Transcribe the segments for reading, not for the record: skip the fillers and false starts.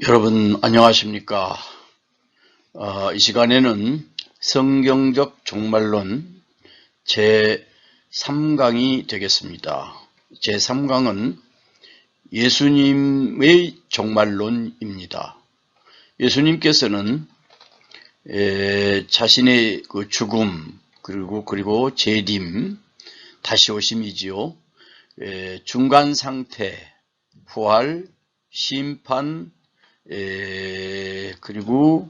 여러분 안녕하십니까? 이 시간에는 성경적 종말론 제3강이 되겠습니다. 제3강은 예수님의 종말론입니다. 예수님께서는 자신의 그 죽음 그리고 재림, 다시 오심이지요. 중간 상태, 부활, 심판, 그리고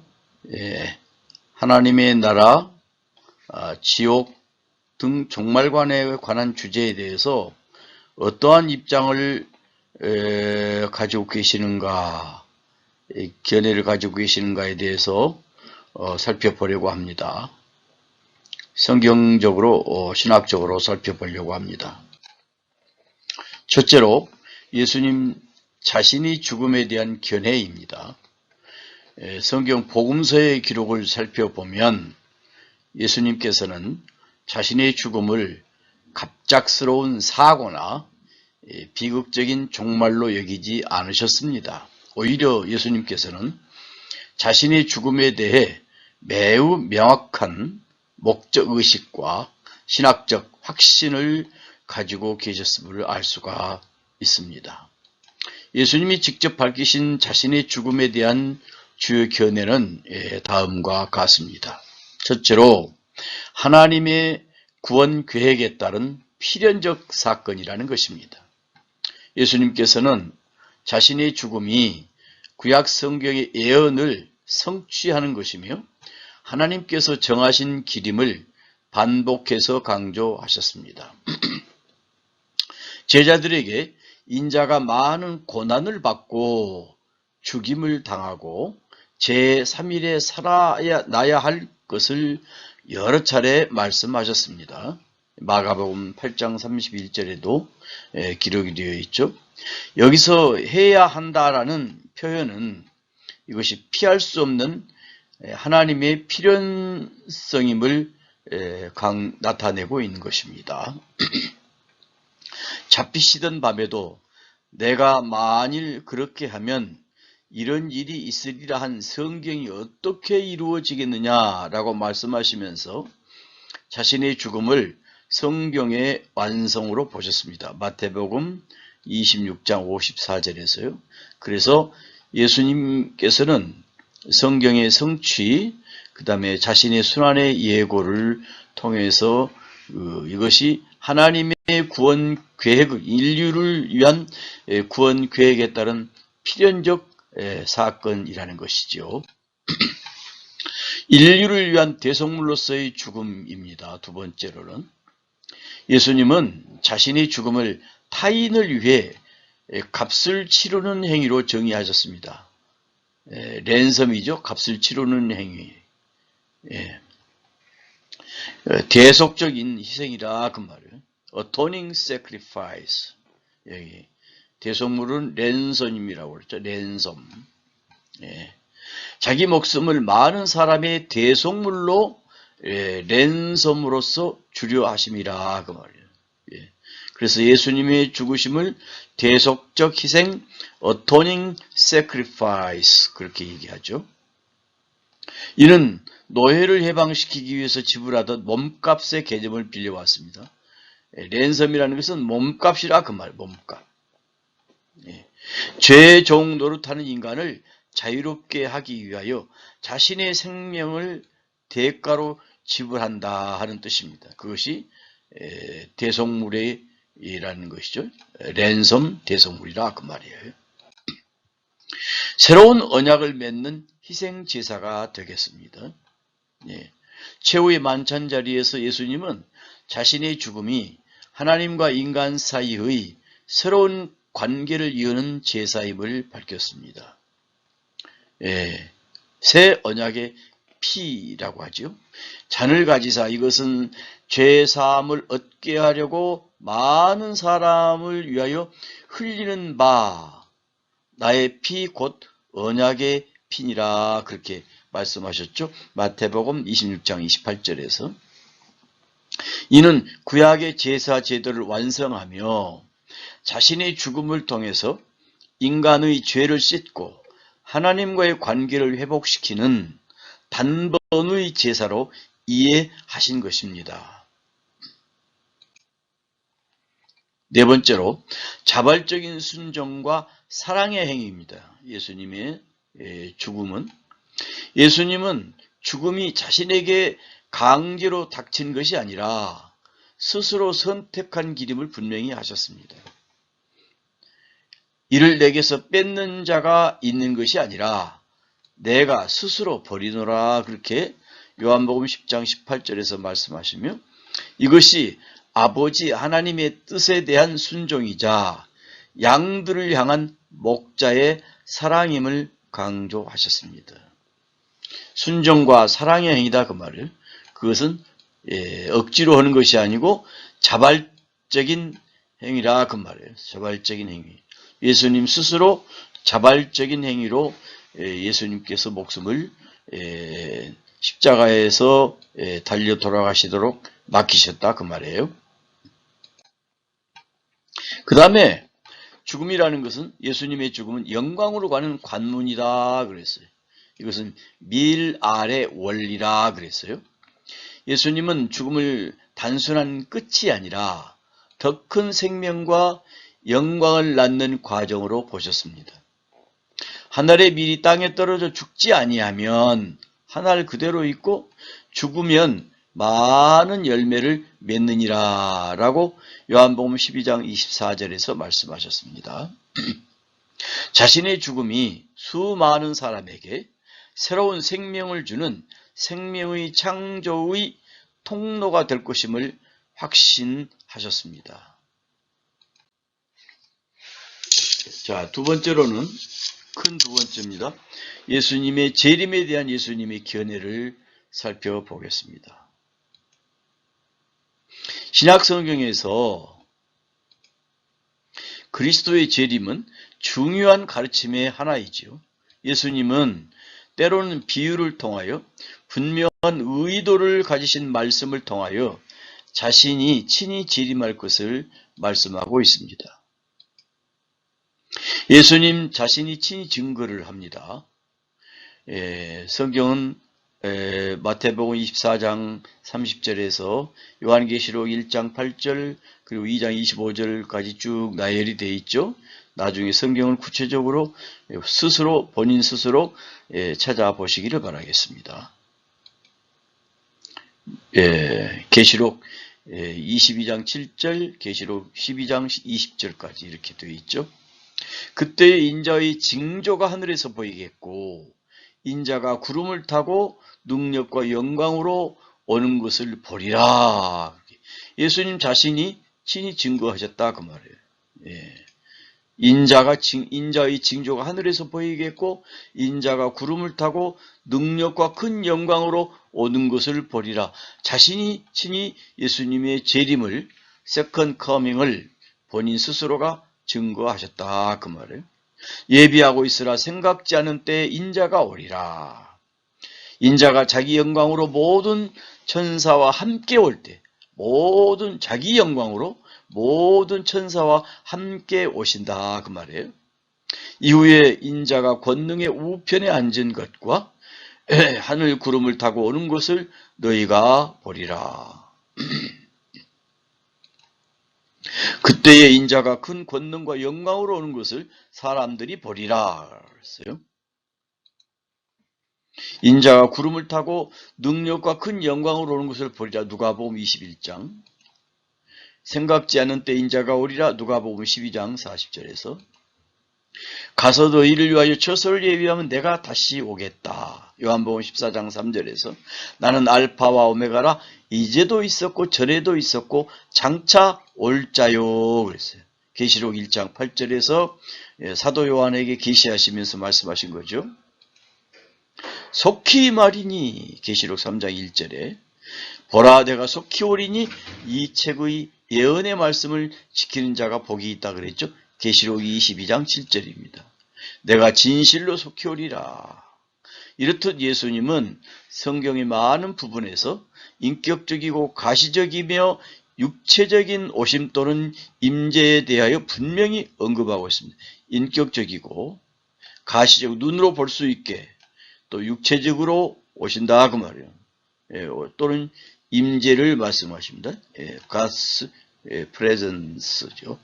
하나님의 나라, 지옥 등 종말관에 관한 주제에 대해서 어떠한 입장을 가지고 계시는가, 견해를 가지고 계시는가에 대해서 살펴보려고 합니다. 성경적으로 신학적으로 살펴보려고 합니다. 첫째로 예수님 자신이 죽음에 대한 견해입니다. 성경 복음서의 기록을 살펴보면 예수님께서는 자신의 죽음을 갑작스러운 사고나 비극적인 종말로 여기지 않으셨습니다. 오히려 예수님께서는 자신의 죽음에 대해 매우 명확한 목적의식과 신학적 확신을 가지고 계셨음을 알 수가 있습니다. 예수님이 직접 밝히신 자신의 죽음에 대한 주요 견해는 다음과 같습니다. 첫째로 하나님의 구원 계획에 따른 필연적 사건이라는 것입니다. 예수님께서는 자신의 죽음이 구약 성경의 예언을 성취하는 것이며 하나님께서 정하신 길임을 반복해서 강조하셨습니다. 제자들에게 인자가 많은 고난을 받고 죽임을 당하고 제3일에 살아나야 할 것을 여러 차례 말씀하셨습니다. 마가복음 8장 31절에도 기록이 되어 있죠. 여기서 해야 한다라는 표현은 이것이 피할 수 없는 하나님의 필연성임을 나타내고 있는 것입니다. 잡히시던 밤에도 내가 만일 그렇게 하면 이런 일이 있으리라 한 성경이 어떻게 이루어지겠느냐라고 말씀하시면서 자신의 죽음을 성경의 완성으로 보셨습니다. 마태복음 26장 54절에서요. 그래서 예수님께서는 성경의 성취, 그 다음에 자신의 순환의 예고를 통해서 이것이 하나님의 구원 계획, 인류를 위한 구원 계획에 따른 필연적 사건이라는 것이죠. 인류를 위한 대속물로서의 죽음입니다. 두 번째로는 예수님은 자신의 죽음을 타인을 위해 값을 치르는 행위로 정의하셨습니다. 랜섬이죠. 값을 치르는 행위. 대속적인 희생이라 그 말이에요. Atoning sacrifice. 여기 대속물은 랜섬이라고 그랬죠. 랜섬. 자기 목숨을 많은 사람의 대속물로 랜섬으로서 주려 하심이라 그 말이에요. 그래서 예수님의 죽으심을 대속적 희생, atoning sacrifice 그렇게 얘기하죠. 이는 노예를 해방시키기 위해서 지불하던 몸값의 개념을 빌려왔습니다. 랜섬이라는 것은 몸값이라 그 말, 몸값. 죄종 노릇하는 인간을 자유롭게 하기 위하여 자신의 생명을 대가로 지불한다 하는 뜻입니다. 그것이 대속물이라는 것이죠. 랜섬 대속물이라 그 말이에요. 새로운 언약을 맺는 희생제사가 되겠습니다. 최후의 만찬 자리에서 예수님은 자신의 죽음이 하나님과 인간 사이의 새로운 관계를 이루는 제사임을 밝혔습니다. 새 언약의 피라고 하죠. 잔을 가지사 이것은 죄사함을 얻게 하려고 많은 사람을 위하여 흘리는 바 나의 피 곧 언약의 피니라 그렇게 말씀하셨죠. 마태복음 26장 28절에서 이는 구약의 제사 제도를 완성하며 자신의 죽음을 통해서 인간의 죄를 씻고 하나님과의 관계를 회복시키는 단번의 제사로 이해하신 것입니다. 네 번째로 자발적인 순종과 사랑의 행위입니다. 예수님의 죽음은 죽음이 자신에게 강제로 닥친 것이 아니라 스스로 선택한 길임을 분명히 하셨습니다. 이를 내게서 뺏는 자가 있는 것이 아니라 내가 스스로 버리노라, 그렇게 요한복음 10장 18절에서 말씀하시며, 이것이 아버지 하나님의 뜻에 대한 순종이자 양들을 향한 목자의 사랑임을 강조하셨습니다. 순종과 사랑의 행위다, 그 말을. 그것은 억지로 하는 것이 아니고 자발적인 행위라, 그 말이에요. 자발적인 행위. 예수님 스스로 자발적인 행위로 예수님께서 목숨을 십자가에서 달려 돌아가시도록 맡기셨다, 그 말이에요. 그 다음에 죽음이라는 것은, 예수님의 죽음은 영광으로 가는 관문이다 그랬어요. 이것은 밀알의 원리라 그랬어요. 예수님은 죽음을 단순한 끝이 아니라 더 큰 생명과 영광을 낳는 과정으로 보셨습니다. 한 알의 밀이 땅에 떨어져 죽지 아니하면 한 알 그대로 있고 죽으면 많은 열매를 맺느니라 라고 요한복음 12장 24절에서 말씀하셨습니다. 자신의 죽음이 수많은 사람에게 새로운 생명을 주는 생명의 창조의 통로가 될 것임을 확신하셨습니다. 자, 두 번째로는, 큰 두 번째입니다. 예수님의 재림에 대한 예수님의 견해를 살펴보겠습니다. 신약 성경에서 그리스도의 재림은 중요한 가르침의 하나이지요. 예수님은 때로는 비유를 통하여 분명한 의도를 가지신 말씀을 통하여 자신이 친히 재림할 것을 말씀하고 있습니다. 예수님 자신이 친히 증거를 합니다. 성경은 마태복음 24장 30절에서 요한계시록 1장 8절 그리고 2장 25절까지 쭉 나열이 되어 있죠. 나중에 성경을 구체적으로 스스로, 본인 스스로 찾아보시기를 바라겠습니다. 계시록 22장 7절, 계시록 12장 20절까지 이렇게 되어 있죠. 그때의 인자의 징조가 하늘에서 보이겠고 인자가 구름을 타고 능력과 영광으로 오는 것을 보리라. 예수님 자신이 친히 증거하셨다, 그 말이에요. 인자의 징조가 하늘에서 보이겠고 인자가 구름을 타고 능력과 큰 영광으로 오는 것을 보리라. 자신이 친히 예수님의 재림을, 세컨 커밍을 본인 스스로가 증거하셨다, 그 말이에요. 예비하고 있으라, 생각지 않은 때에 인자가 오리라. 인자가 자기 영광으로 모든 천사와 함께 올 때, 자기 영광으로 모든 천사와 함께 오신다, 그 말이에요. 이후에 인자가 권능의 우편에 앉은 것과 하늘 구름을 타고 오는 것을 너희가 보리라. 그때의 인자가 큰 권능과 영광으로 오는 것을 사람들이 보리라 했어요. 인자가 구름을 타고 능력과 큰 영광으로 오는 것을 보리라. 누가복음 21장. 생각지 않은 때 인자가 오리라. 누가복음 12장 40절에서. 가서 너희를 위하여 처소를 예비하면 내가 다시 오겠다. 요한복음 14장 3절에서. 나는 알파와 오메가라. 이제도 있었고 전에도 있었고 장차 올 자요 그랬어요. 계시록 1장 8절에서 사도 요한에게 계시하시면서 말씀하신 거죠. 속히 말이니 계시록 3장 1절에 보라 내가 속히 오리니 이 책의 예언의 말씀을 지키는 자가 복이 있다 그랬죠. 계시록 22장 7절입니다. 내가 진실로 속히 오리라. 이렇듯 예수님은 성경의 많은 부분에서 인격적이고 가시적이며 육체적인 오심 또는 임재에 대하여 분명히 언급하고 있습니다. 인격적이고 가시적 눈으로 볼 수 있게 또 육체적으로 오신다 그 말이에요. 또는 임재를 말씀하십니다. God's presence죠.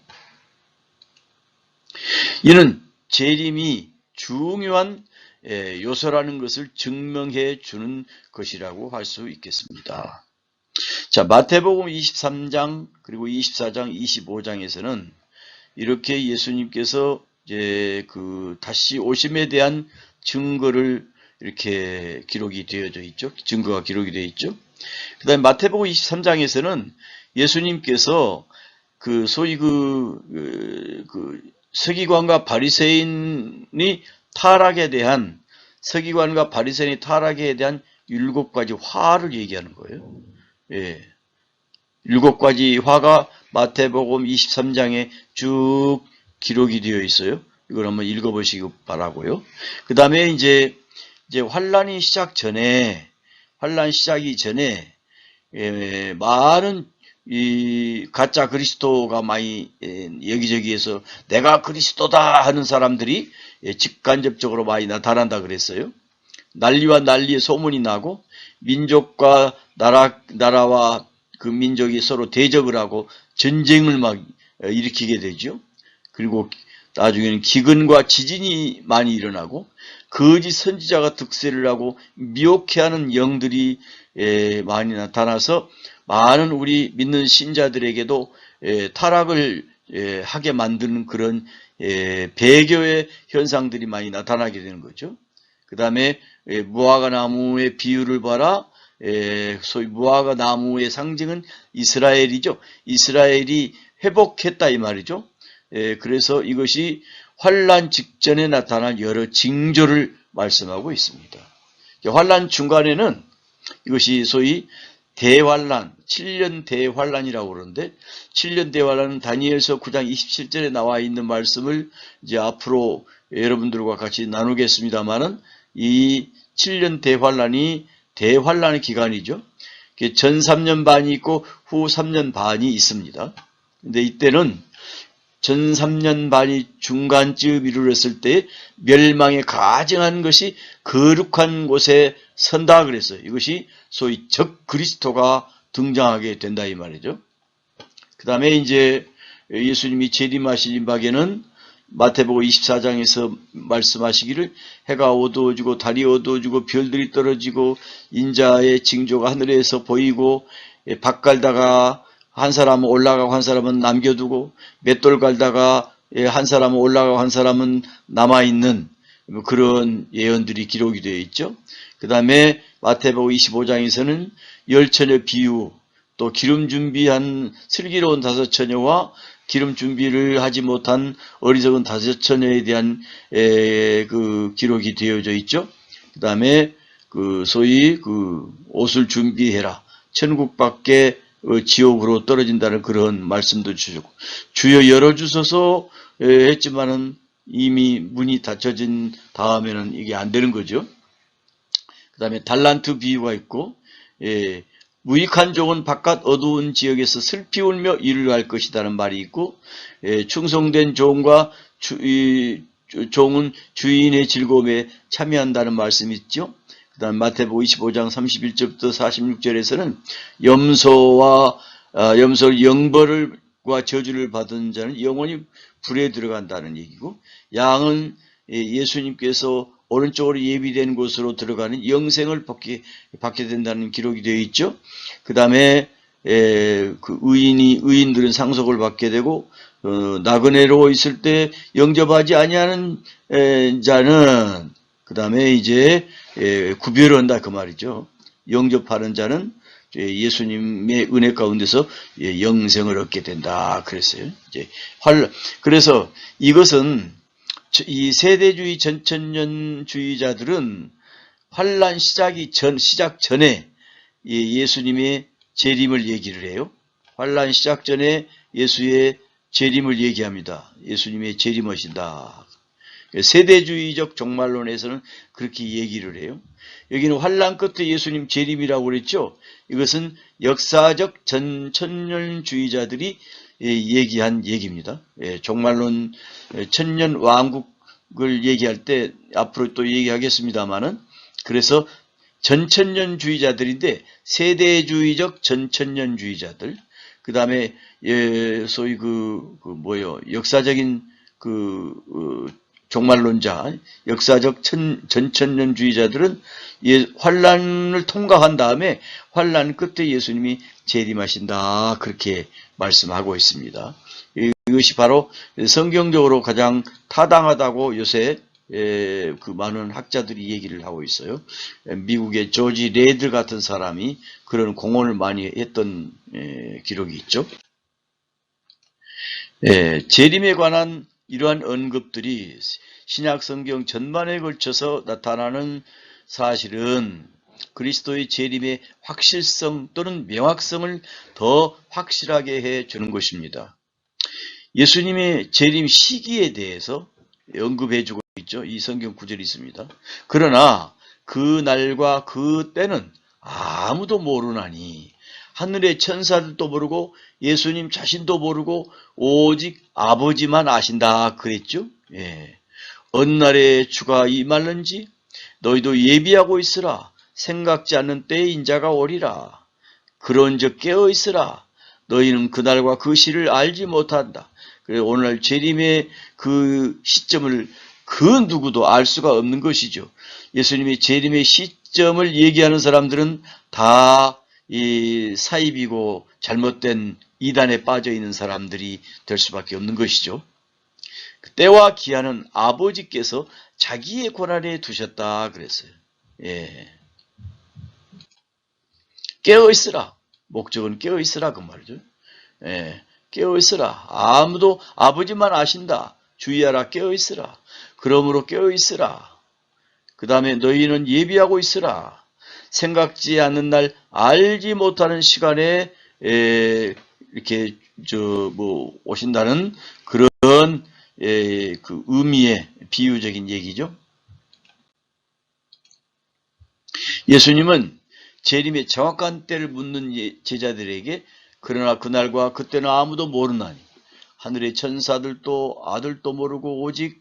이는 재림이 중요한 요소라는 것을 증명해 주는 것이라고 할 수 있겠습니다. 자, 마태복음 23장 그리고 24장 25장에서는 이렇게 예수님께서 이제 다시 오심에 대한 증거를 이렇게 기록이 되어져 있죠. 증거가 기록이 되어 있죠. 그 다음에 마태복음 23장에서는 예수님께서 소위 서기관과 바리새인이 타락에 대한 서기관과 바리새인의 타락에 대한 7가지 화를 얘기하는 거예요. 7가지 화가 마태복음 23장에 쭉 기록이 되어 있어요. 이걸 한번 읽어보시기 바라고요. 그 다음에 이제 환란이 시작이 전에 많은 이 가짜 그리스도가 많이 여기저기에서 내가 그리스도다 하는 사람들이 직간접적으로 많이 나타난다 그랬어요. 난리와 난리의 소문이 나고 민족과 나라와 그 민족이 서로 대적을 하고 전쟁을 막 일으키게 되죠. 그리고 나중에는 기근과 지진이 많이 일어나고 거짓 선지자가 득세를 하고 미혹해하는 영들이 많이 나타나서 많은 우리 믿는 신자들에게도 타락을 하게 만드는 그런 배교의 현상들이 많이 나타나게 되는 거죠. 그 다음에 무화과 나무의 비유를 봐라. 소위 무화과 나무의 상징은 이스라엘이죠. 이스라엘이 회복했다 이 말이죠. 그래서 이것이 환란 직전에 나타난 여러 징조를 말씀하고 있습니다. 환란 중간에는 이것이 소위 대환란, 7년 대환란이라고 그러는데 7년 대환란은 다니엘서 9장 27절에 나와 있는 말씀을 이제 앞으로 여러분들과 같이 나누겠습니다만은 이 7년 대환란의 기간이죠. 전 3년 반이 있고 후 3년 반이 있습니다. 근데 이때는 전 3년 반이 중간쯤 이르렀을 때 멸망에 가증한 것이 거룩한 곳에 선다 그랬어요. 이것이 소위 적 그리스도가 등장하게 된다 이 말이죠. 그 다음에 이제 예수님이 재림하신 임박에는 마태복음 24장에서 말씀하시기를 해가 어두워지고 달이 어두워지고 별들이 떨어지고 인자의 징조가 하늘에서 보이고 밭 갈다가 한 사람은 올라가고 한 사람은 남겨두고 맷돌 갈다가 한 사람은 올라가고 한 사람은 남아있는 그런 예언들이 기록이 되어 있죠. 그 다음에 마태복음 25장에서는 열처녀 비유, 또 기름 준비한 슬기로운 5처녀와 기름 준비를 하지 못한 어리석은 5처녀에 대한 그 기록이 되어져 있죠. 그 다음에 소위 옷을 준비해라. 천국 밖에 지옥으로 떨어진다는 그런 말씀도 주셨고, 주여 열어주소서 했지만은 이미 문이 닫혀진 다음에는 이게 안 되는 거죠. 그 다음에 달란트 비유가 있고, 무익한 종은 바깥 어두운 지역에서 슬피 울며 일을 할 것이라는 말이 있고, 충성된 종과 종은 주인의 즐거움에 참여한다는 말씀이 있죠. 그 다음 마태복음 25장 31절부터 46절에서는 염소를 영벌과 저주를 받은 자는 영원히 불에 들어간다는 얘기고, 양은 예수님께서 오른쪽으로 예비된 곳으로 들어가는 영생을 받게 된다는 기록이 되어 있죠. 그 다음에 의인들은 상속을 받게 되고, 나그네로 있을 때 영접하지 아니하는 자는 그 다음에 이제 구별한다 그 말이죠. 영접하는 자는 예수님의 은혜 가운데서 영생을 얻게 된다 그랬어요. 그래서 이것은 이 세대주의 전천년주의자들은 환란 시작 전에 예수님의 재림을 얘기를 해요. 환란 시작 전에 예수의 재림을 얘기합니다. 예수님의 재림하신다. 세대주의적 종말론에서는 그렇게 얘기를 해요. 여기는 환란 끝에 예수님 재림이라고 그랬죠. 이것은 역사적 전천년주의자들이 얘기한 얘기입니다. 종말론 천년 왕국 얘기할 때 앞으로 또 얘기하겠습니다만은, 그래서 전천년주의자들인데 세대주의적 전천년주의자들, 그 다음에 소위 역사적인 종말론자, 역사적 전천년주의자들은 환란을 통과한 다음에 환란 끝에 예수님이 재림하신다, 그렇게 말씀하고 있습니다. 이것이 바로 성경적으로 가장 타당하다고 요새 많은 학자들이 얘기를 하고 있어요. 미국의 조지 레드 같은 사람이 그런 공헌을 많이 했던 기록이 있죠. 재림에 관한 이러한 언급들이 신약 성경 전반에 걸쳐서 나타나는 사실은 그리스도의 재림의 확실성 또는 명확성을 더 확실하게 해주는 것입니다. 예수님의 재림 시기에 대해서 언급해주고 있죠. 이 성경 구절이 있습니다. 그러나 그 날과 그 때는 아무도 모르나니 하늘의 천사들도 모르고 예수님 자신도 모르고 오직 아버지만 아신다 그랬죠. 어느 날에 주가 임할는지 너희도 예비하고 있으라. 생각지 않는 때에 인자가 오리라. 그런즉 깨어 있으라. 너희는 그날과 그 시를 알지 못한다. 그래서 오늘날 재림의 그 시점을 그 누구도 알 수가 없는 것이죠. 예수님의 재림의 시점을 얘기하는 사람들은 다 이 사입이고 잘못된 이단에 빠져 있는 사람들이 될 수밖에 없는 것이죠. 때와 기한은 아버지께서 자기의 권한에 두셨다 그랬어요. 깨어 있으라. 목적은 깨어 있으라 그 말이죠. 깨어 있으라. 아무도 아버지만 아신다. 주의하라. 깨어 있으라. 그러므로 깨어 있으라. 그 다음에 너희는 예비하고 있으라. 생각지 않는 날 알지 못하는 시간에 이렇게 오신다는 그런 그 의미의 비유적인 얘기죠. 예수님은 재림의 정확한 때를 묻는 제자들에게 그러나 그날과 그때는 아무도 모르나니 하늘의 천사들도 아들도 모르고 오직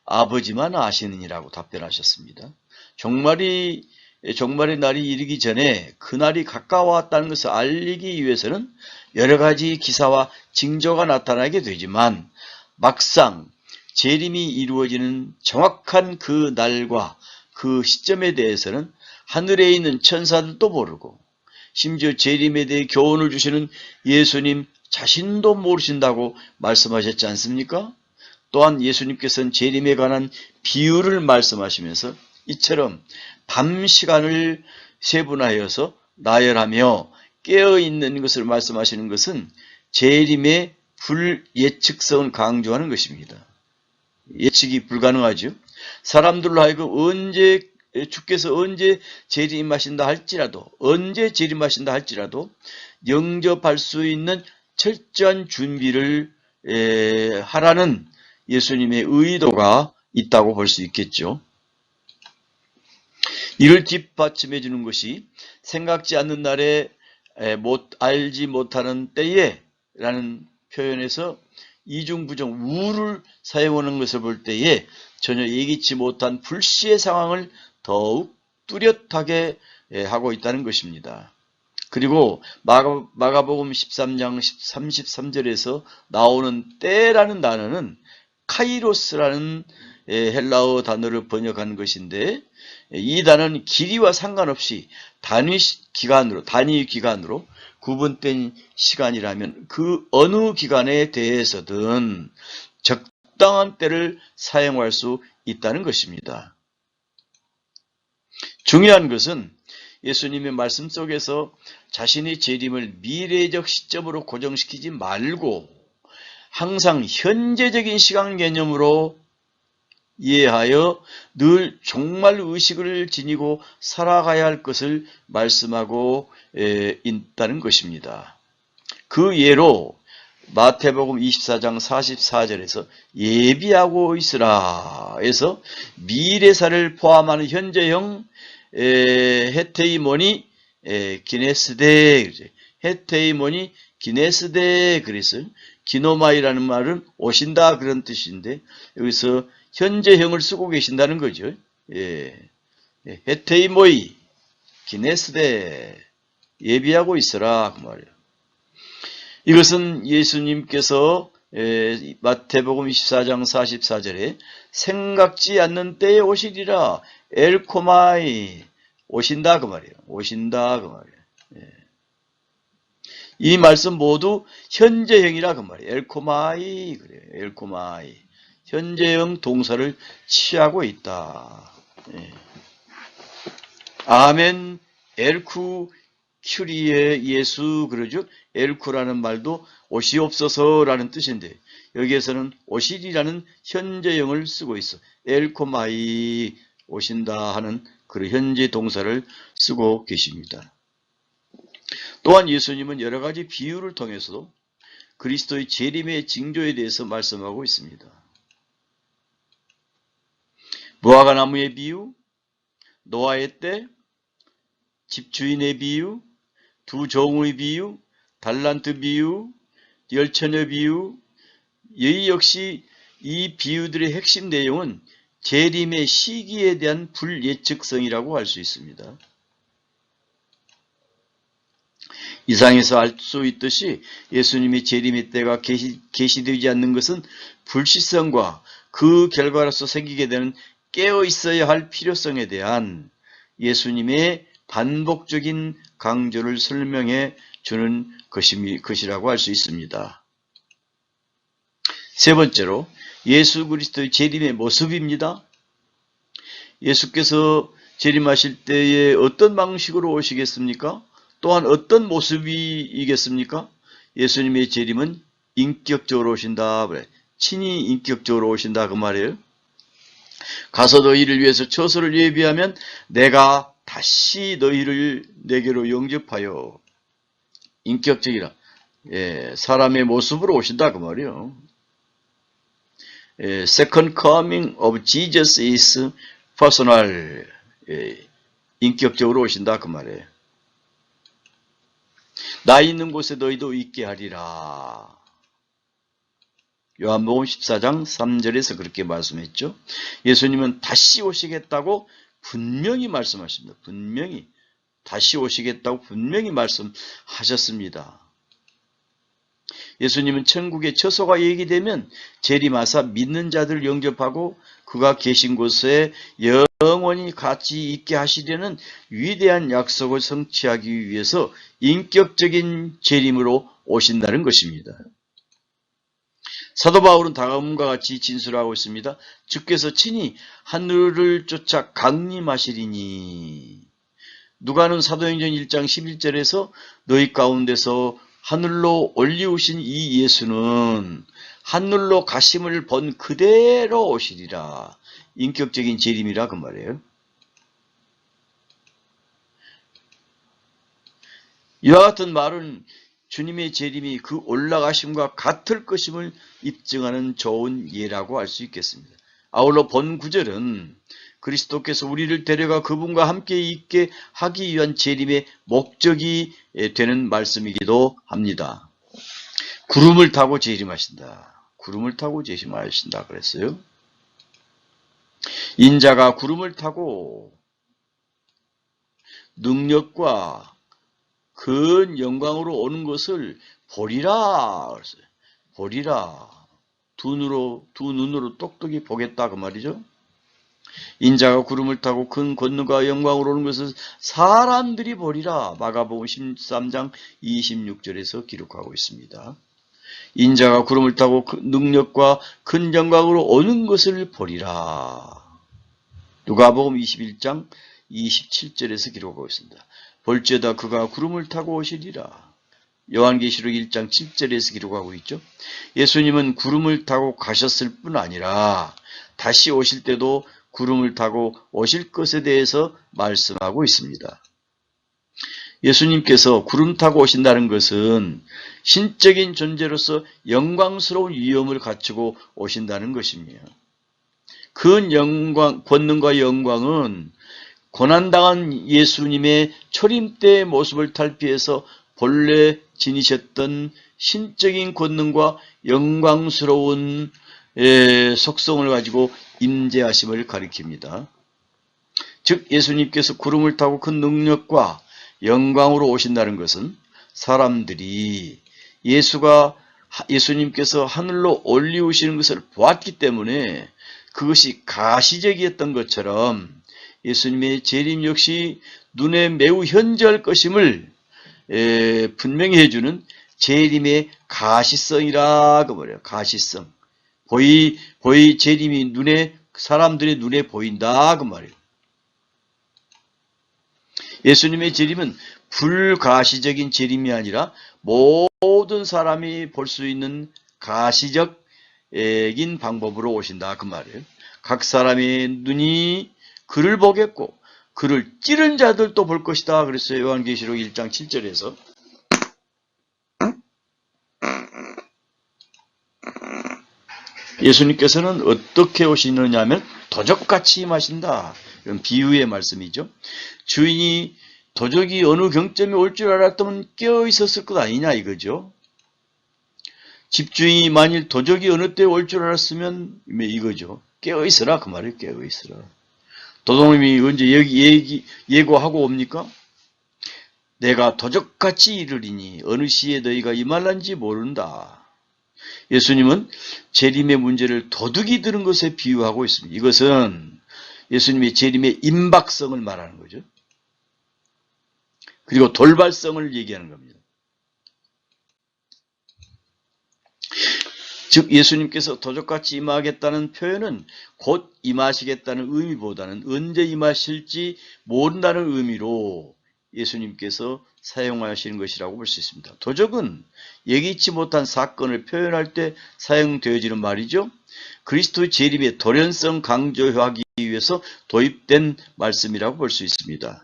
아버지만 아시느니라고 답변하셨습니다. 종말의 날이 이르기 전에 그날이 가까워왔다는 것을 알리기 위해서는 여러 가지 기사와 징조가 나타나게 되지만 막상 재림이 이루어지는 정확한 그 날과 그 시점에 대해서는 하늘에 있는 천사들도 모르고 심지어 재림에 대해 교훈을 주시는 예수님 자신도 모르신다고 말씀하셨지 않습니까? 또한 예수님께서는 재림에 관한 비유를 말씀하시면서 이처럼 밤 시간을 세분화하여서 나열하며 깨어있는 것을 말씀하시는 것은 재림의 불예측성을 강조하는 것입니다. 예측이 불가능하죠. 사람들로 하여금 주께서 언제 재림하신다 할지라도 영접할 수 있는 철저한 준비를 하라는 예수님의 의도가 있다고 볼 수 있겠죠. 이를 뒷받침해 주는 것이 생각지 않는 날에 알지 못하는 때에 라는 표현에서 이중부정 우를 사용하는 것을 볼 때에 전혀 예기치 못한 불시의 상황을 더욱 뚜렷하게 하고 있다는 것입니다. 그리고 마가복음 13장 33절에서 나오는 때라는 단어는 카이로스라는 헬라어 단어를 번역한 것인데 이 단어는 길이와 상관없이 단위 기간으로 구분된 시간이라면 그 어느 기간에 대해서든 적당한 때를 사용할 수 있다는 것입니다. 중요한 것은 예수님의 말씀 속에서 자신의 재림을 미래적 시점으로 고정시키지 말고 항상 현재적인 시간 개념으로 이해하여 늘 종말 의식을 지니고 살아가야 할 것을 말씀하고 있다는 것입니다. 그 예로 마태복음 24장 44절에서 예비하고 있으라 해서 미래사를 포함하는 현재형 헤테이모니 기네스데, 헤테이모니 기네스데 그랬어요. 기노마이라는 말은 오신다 그런 뜻인데 여기서 현재형을 쓰고 계신다는 거죠. 예. 헤테이모이 기네스데 예비하고 있어라 그 말이에요. 이것은 예수님께서 마태복음 24장 44절에 생각지 않는 때에 오시리라 엘코마이 오신다 그 말이에요. 오신다 그 말이에요. 이 말씀 모두 현재형이라 그 말이에요. 엘코마이 그래요. 엘코마이 현재형 동사를 취하고 있다. 아멘 엘쿠 큐리에 예수 그러죠. 엘쿠라는 말도 오시옵소서라는 뜻인데 여기에서는 오시리라는 현재형을 쓰고 있어. 엘코마이 오신다 하는 그 현재 동사를 쓰고 계십니다. 또한 예수님은 여러 가지 비유를 통해서도 그리스도의 재림의 징조에 대해서 말씀하고 있습니다. 무화과 나무의 비유, 노아의 때, 집주인의 비유, 두 종의 비유, 달란트 비유, 열처녀 비유, 이 역시 이 비유들의 핵심 내용은 재림의 시기에 대한 불예측성이라고 할 수 있습니다. 이상에서 알 수 있듯이 예수님의 재림의 때가 계시되지 않는 것은 불시성과 그 결과로서 생기게 되는 깨어 있어야 할 필요성에 대한 예수님의 반복적인 강조를 설명해 주는 것이라고 할 수 있습니다. 세 번째로 예수 그리스도의 재림의 모습입니다. 예수께서 재림하실 때에 어떤 방식으로 오시겠습니까? 또한 어떤 모습이겠습니까? 예수님의 재림은 인격적으로 오신다. 친히 인격적으로 오신다 그 말이에요. 가서 너희를 위해서 처소를 예비하면 내가 다시 너희를 내게로 영접하여 인격적이라 사람의 모습으로 오신다 그 말이에요. Second coming of Jesus is personal. 인격적으로 오신다 그 말이에요. 나 있는 곳에 너희도 있게 하리라. 요한복음 14장 3절에서 그렇게 말씀했죠. 예수님은 다시 오시겠다고 분명히 말씀하십니다. 분명히 다시 오시겠다고 분명히 말씀하셨습니다. 예수님은 천국의 처소가 얘기되면 재림하사 믿는 자들을 영접하고 그가 계신 곳에 영원히 같이 있게 하시려는 위대한 약속을 성취하기 위해서 인격적인 재림으로 오신다는 것입니다. 사도 바울은 다음과 같이 진술하고 있습니다. 주께서 친히 하늘을 쫓아 강림하시리니 누가는 사도행전 1장 11절에서 너희 가운데서 하늘로 올리우신 이 예수는 하늘로 가심을 본 그대로 오시리라. 인격적인 재림이라 그 말이에요. 이와 같은 말은 주님의 재림이 그 올라가심과 같을 것임을 입증하는 좋은 예라고 할 수 있겠습니다. 아울러 본 구절은 그리스도께서 우리를 데려가 그분과 함께 있게 하기 위한 재림의 목적이 되는 말씀이기도 합니다. 구름을 타고 재림하신다. 구름을 타고 재림하신다 그랬어요. 인자가 구름을 타고 능력과 큰 영광으로 오는 것을 보리라 그랬어요. 보리라. 두 눈으로 똑똑히 보겠다 그 말이죠. 인자가 구름을 타고 큰 권능과 영광으로 오는 것을 사람들이 보리라. 마가복음 13장 26절에서 기록하고 있습니다. 인자가 구름을 타고 능력과 큰 영광으로 오는 것을 보리라. 누가복음 21장 27절에서 기록하고 있습니다. 볼지어다 그가 구름을 타고 오시리라. 요한계시록 1장 7절에서 기록하고 있죠. 예수님은 구름을 타고 가셨을 뿐 아니라 다시 오실 때도 구름을 타고 오실 것에 대해서 말씀하고 있습니다. 예수님께서 구름 타고 오신다는 것은 신적인 존재로서 영광스러운 위엄을 갖추고 오신다는 것입니다. 그 영광, 권능과 영광은 고난당한 예수님의 초림 때의 모습을 탈피해서 본래 지니셨던 신적인 권능과 영광스러운 속성을 가지고 임재하심을 가리킵니다. 즉 예수님께서 구름을 타고 큰 능력과 영광으로 오신다는 것은 사람들이 예수님께서 하늘로 올리우시는 것을 보았기 때문에 그것이 가시적이었던 것처럼 예수님의 재림 역시 눈에 매우 현저할 것임을 분명히 해주는 재림의 가시성이라 그 말이에요. 가시성. 재림이 사람들의 눈에 보인다 그 말이에요. 예수님의 재림은 불가시적인 재림이 아니라 모든 사람이 볼 수 있는 가시적인 방법으로 오신다 그 말이에요. 각 사람의 눈이 그를 보겠고 그를 찌른 자들도 볼 것이다 그랬어요. 요한계시록 1장 7절에서. 예수님께서는 어떻게 오시느냐 하면 도적같이 임하신다. 이런 비유의 말씀이죠. 주인이 도적이 어느 경점에 올 줄 알았다면 깨어 있었을 것 아니냐 이거죠. 집주인이 만일 도적이 어느 때 올 줄 알았으면 이거죠. 깨어 있어라 그 말이에요. 깨어 있어라. 도둑놈이 언제 예고하고 옵니까? 내가 도적같이 이르리니 어느 시에 너희가 임할란지 모른다. 예수님은 재림의 문제를 도둑이 들은 것에 비유하고 있습니다. 이것은 예수님의 재림의 임박성을 말하는 거죠. 그리고 돌발성을 얘기하는 겁니다. 즉 예수님께서 도적같이 임하겠다는 표현은 곧 임하시겠다는 의미보다는 언제 임하실지 모른다는 의미로 예수님께서 사용하시는 것이라고 볼 수 있습니다. 도적은 예기치 못한 사건을 표현할 때 사용되어지는 말이죠. 그리스도의 재림의 돌연성 강조하기 위해서 도입된 말씀이라고 볼 수 있습니다.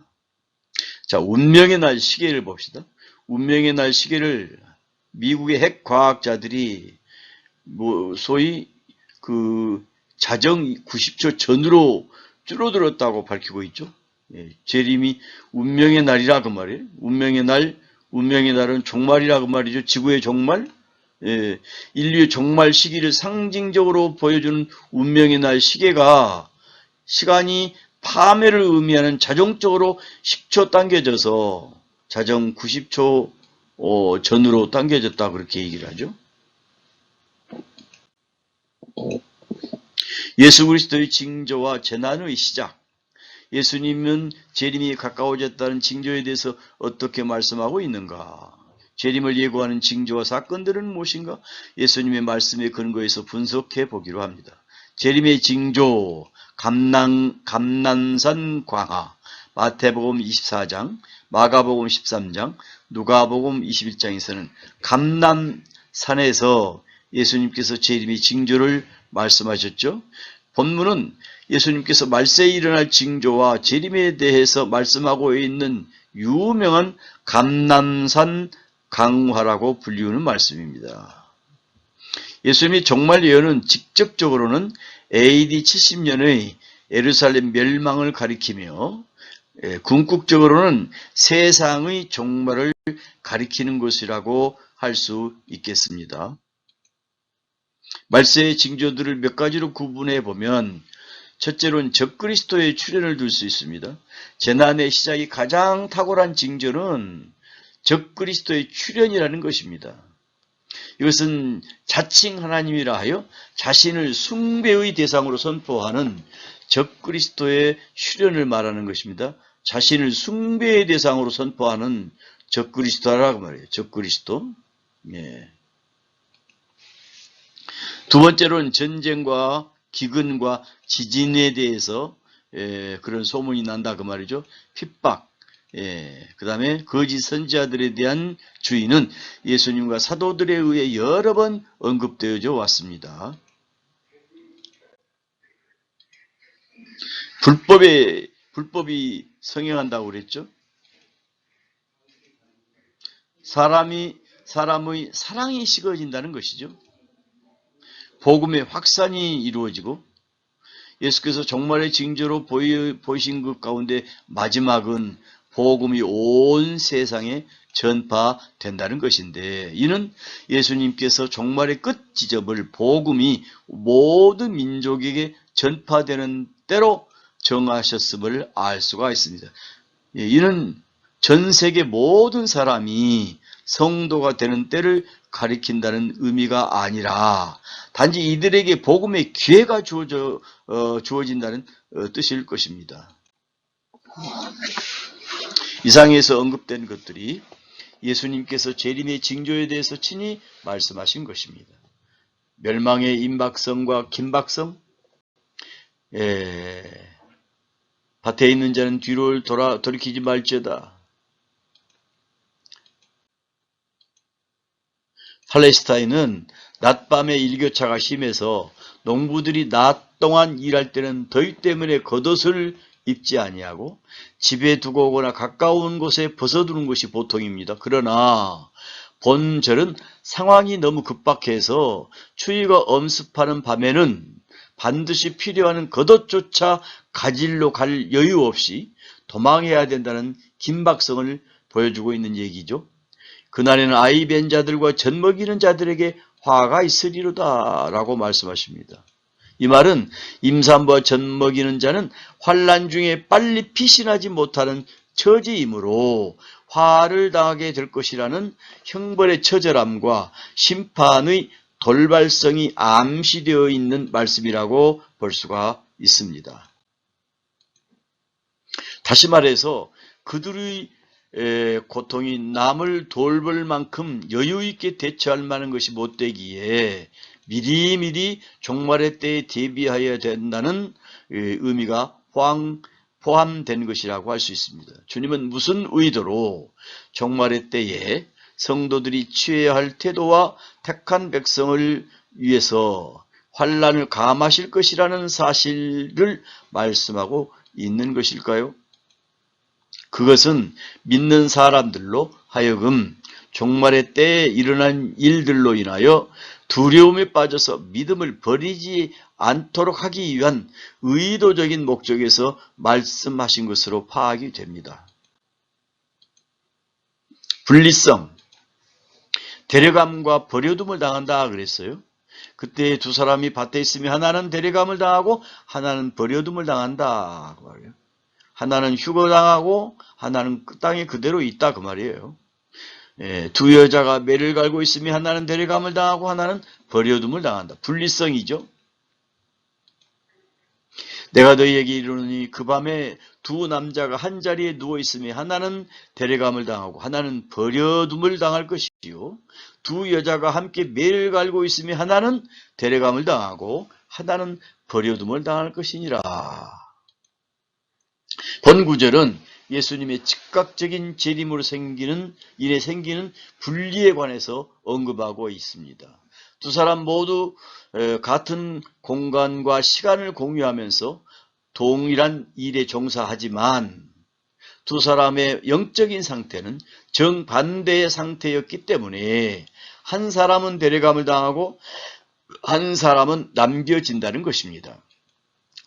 자, 운명의 날 시계를 봅시다. 운명의 날 시계를 미국의 핵 과학자들이 소위 자정 90초 전으로 줄어들었다고 밝히고 있죠. 재림이 운명의 날이라 그 말이에요. 운명의 날은 종말이라 그 말이죠. 지구의 종말, 인류의 종말 시기를 상징적으로 보여주는 운명의 날 시계가 시간이 파멸을 의미하는 자동적으로 10초 당겨져서 자정 90초 전으로 당겨졌다 그렇게 얘기를 하죠. 예수 그리스도의 징조와 재난의 시작. 예수님은 재림이 가까워졌다는 징조에 대해서 어떻게 말씀하고 있는가? 재림을 예고하는 징조와 사건들은 무엇인가? 예수님의 말씀에 근거해서 분석해 보기로 합니다. 재림의 징조, 감난산 광화, 마태복음 24장, 마가복음 13장, 누가복음 21장에서는 감난산에서 예수님께서 재림의 징조를 말씀하셨죠. 본문은 예수님께서 말세에 일어날 징조와 재림에 대해서 말씀하고 있는 유명한 감난산 강화라고 불리우는 말씀입니다. 예수님의 종말 예언은 직접적으로는 AD 70년의 예루살렘 멸망을 가리키며 궁극적으로는 세상의 종말을 가리키는 것이라고 할 수 있겠습니다. 말세의 징조들을 몇 가지로 구분해 보면 첫째로는 적그리스도의 출현을 둘 수 있습니다. 재난의 시작이 가장 탁월한 징조는 적그리스도의 출현이라는 것입니다. 이것은 자칭 하나님이라 하여 자신을 숭배의 대상으로 선포하는 적그리스도의 출현을 말하는 것입니다. 자신을 숭배의 대상으로 선포하는 적그리스도라고 말해요. 적그리스도. 예. 두 번째로는 전쟁과 기근과 지진에 대해서 그런 소문이 난다 그 말이죠. 핍박. 그 다음에 거짓 선지자들에 대한 주의는 예수님과 사도들에 의해 여러 번 언급되어져 왔습니다. 불법이 성행한다고 그랬죠. 사람의 사랑이 식어진다는 것이죠. 복음의 확산이 이루어지고 예수께서 종말의 징조로 보이신 것 가운데 마지막은 복음이 온 세상에 전파된다는 것인데 이는 예수님께서 종말의 끝 지점을 복음이 모든 민족에게 전파되는 때로 정하셨음을 알 수가 있습니다. 이는 전 세계 모든 사람이 성도가 되는 때를 가리킨다는 의미가 아니라 단지 이들에게 복음의 기회가 주어진다는 뜻일 것입니다. 이상에서 언급된 것들이 예수님께서 재림의 징조에 대해서 친히 말씀하신 것입니다. 멸망의 임박성과 긴박성, 밭에 있는 자는 뒤를 돌이키지 말지어다. 팔레스타인은 낮밤의 일교차가 심해서 농부들이 낮 동안 일할 때는 더위 때문에 겉옷을 입지 아니하고 집에 두고 오거나 가까운 곳에 벗어두는 것이 보통입니다. 그러나 본절은 상황이 너무 급박해서 추위가 엄습하는 밤에는 반드시 필요한 겉옷조차 가지러 갈 여유 없이 도망해야 된다는 긴박성을 보여주고 있는 얘기죠. 그날에는 아이 뵌 자들과 젖 먹이는 자들에게 화가 있으리로다 라고 말씀하십니다. 이 말은 임산부와 젖 먹이는 자는 환난 중에 빨리 피신하지 못하는 처지이므로 화를 당하게 될 것이라는 형벌의 처절함과 심판의 돌발성이 암시되어 있는 말씀이라고 볼 수가 있습니다. 다시 말해서 그들의 고통이 남을 돌볼 만큼 여유있게 대처할 만한 것이 못되기에 미리미리 종말의 때에 대비하여야 된다는 의미가 포함된 것이라고 할 수 있습니다. 주님은 무슨 의도로 종말의 때에 성도들이 취해야 할 태도와 택한 백성을 위해서 환난을 감하실 것이라는 사실을 말씀하고 있는 것일까요? 그것은 믿는 사람들로 하여금 종말의 때에 일어난 일들로 인하여 두려움에 빠져서 믿음을 버리지 않도록 하기 위한 의도적인 목적에서 말씀하신 것으로 파악이 됩니다. 분리성, 데려감과 버려둠을 당한다 그랬어요. 그때 두 사람이 밭에 있으면 하나는 데려감을 당하고 하나는 버려둠을 당한다 그 말이에요. 하나는 휴거당하고 하나는 땅에 그대로 있다 그 말이에요. 두 여자가 매를 갈고 있으면 하나는 데려감을 당하고 하나는 버려둠을 당한다. 분리성이죠. 내가 너희에게 이르노니 그 밤에 두 남자가 한 자리에 누워 있으면 하나는 데려감을 당하고 하나는 버려둠을 당할 것이요. 두 여자가 함께 매를 갈고 있으면 하나는 데려감을 당하고 하나는 버려둠을 당할 것이니라. 본 구절은 예수님의 즉각적인 재림으로 생기는 분리에 관해서 언급하고 있습니다. 두 사람 모두 같은 공간과 시간을 공유하면서 동일한 일에 종사하지만 두 사람의 영적인 상태는 정반대의 상태였기 때문에 한 사람은 데려감을 당하고 한 사람은 남겨진다는 것입니다.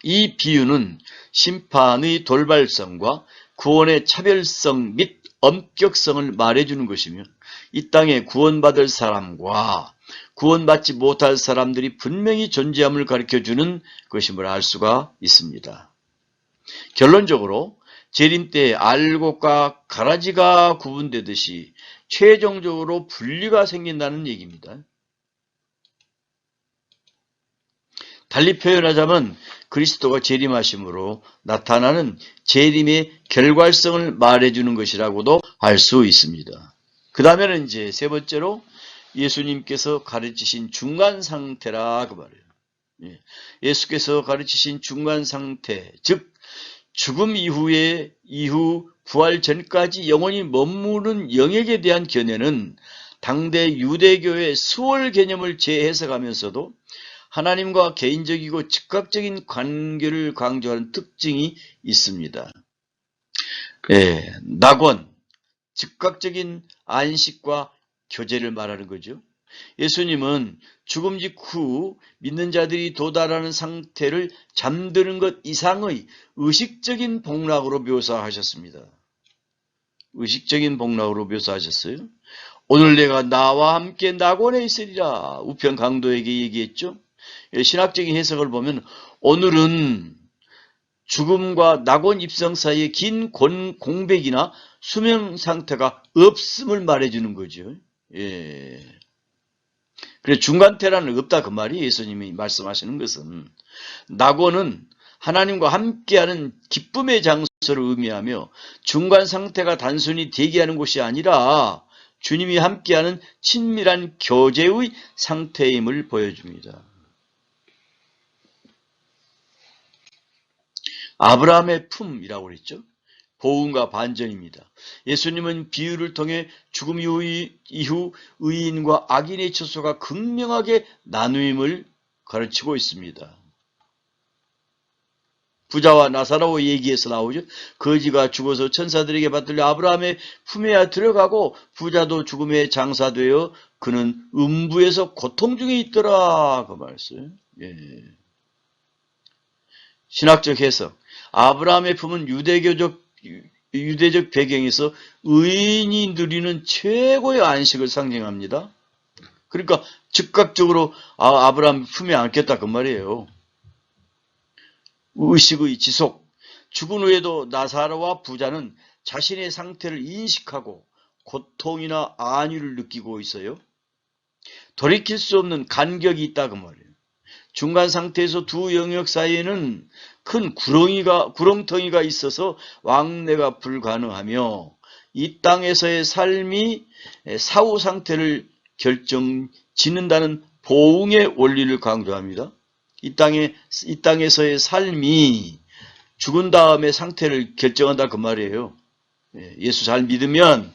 이 비유는 심판의 돌발성과 구원의 차별성 및 엄격성을 말해주는 것이며 이 땅에 구원받을 사람과 구원받지 못할 사람들이 분명히 존재함을 가르쳐주는 것임을 알 수가 있습니다. 결론적으로 재림 때 알곡과 가라지가 구분되듯이 최종적으로 분리가 생긴다는 얘기입니다. 달리 표현하자면 그리스도가 재림하심으로 나타나는 재림의 결과성을 말해주는 것이라고도 할 수 있습니다. 그 다음에는 이제 세 번째로 예수님께서 가르치신 중간 상태라 그 말이에요. 예수께서 가르치신 중간 상태, 즉 죽음 이후 부활 전까지 영원히 머무는 영역에 대한 견해는 당대 유대교의 수월 개념을 재해석하면서도 하나님과 개인적이고 즉각적인 관계를 강조하는 특징이 있습니다. 낙원, 즉각적인 안식과 교제를 말하는 거죠. 예수님은 죽음 직후 믿는 자들이 도달하는 상태를 잠드는 것 이상의 의식적인 복락으로 묘사하셨습니다. 의식적인 복락으로 묘사하셨어요. 오늘 내가 나와 함께 낙원에 있으리라 우편 강도에게 얘기했죠. 신학적인 해석을 보면 오늘은 죽음과 낙원 입성 사이에 긴 공백이나 수면 상태가 없음을 말해주는 거죠. 예. 그래서 중간태라는 없다 그 말이 예수님이 말씀하시는 것은 낙원은 하나님과 함께하는 기쁨의 장소를 의미하며 중간 상태가 단순히 대기하는 곳이 아니라 주님이 함께하는 친밀한 교제의 상태임을 보여줍니다. 아브라함의 품이라고 그랬죠. 보응과 반전입니다. 예수님은 비유를 통해 죽음 이후 의인과 악인의 처소가 극명하게 나누임을 가르치고 있습니다. 부자와 나사로 얘기에서 나오죠. 거지가 죽어서 천사들에게 받들려 아브라함의 품에 들어가고 부자도 죽음에 장사되어 그는 음부에서 고통 중에 있더라. 그 말씀. 예. 신학적 해석. 아브라함의 품은 유대적 배경에서 의인이 누리는 최고의 안식을 상징합니다. 그러니까 즉각적으로 아브라함 품에 안겠다 그 말이에요. 의식의 지속. 죽은 후에도 나사로와 부자는 자신의 상태를 인식하고 고통이나 안위를 느끼고 있어요. 돌이킬 수 없는 간격이 있다 그 말이에요. 중간 상태에서 두 영역 사이에는 큰 구렁텅이가 있어서 왕래가 불가능하며 이 땅에서의 삶이 사후 상태를 짓는다는 보응의 원리를 강조합니다. 이 땅에서의 삶이 죽은 다음의 상태를 결정한다 그 말이에요. 예수 잘 믿으면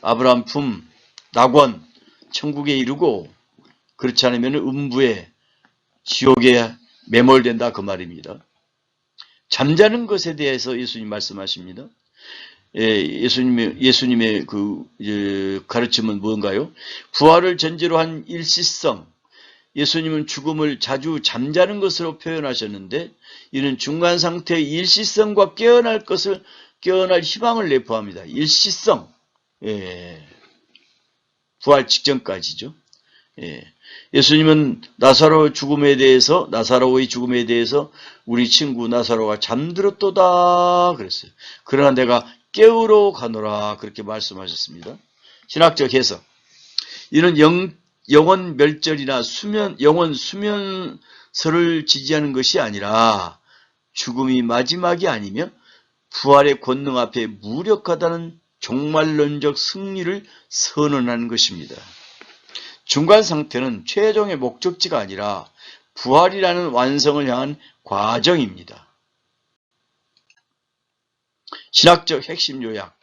아브라함 품, 낙원, 천국에 이르고 그렇지 않으면 음부에 지옥에 매몰된다 그 말입니다. 잠자는 것에 대해서 예수님 말씀하십니다. 예수님의 가르침은 뭔가요? 부활을 전제로 한 일시성. 예수님은 죽음을 자주 잠자는 것으로 표현하셨는데 이는 중간 상태의 일시성과 깨어날 희망을 내포합니다. 일시성. 부활 직전까지죠. 예수님은 나사로의 죽음에 대해서 우리 친구 나사로가 잠들었도다 그랬어요. 그러나 내가 깨우러 가노라 그렇게 말씀하셨습니다. 신학적 해석. 이는 영원 멸절이나 영원 수면설을 지지하는 것이 아니라 죽음이 마지막이 아니며 부활의 권능 앞에 무력하다는 종말론적 승리를 선언하는 것입니다. 중간 상태는 최종의 목적지가 아니라 부활이라는 완성을 향한 과정입니다. 신학적 핵심 요약.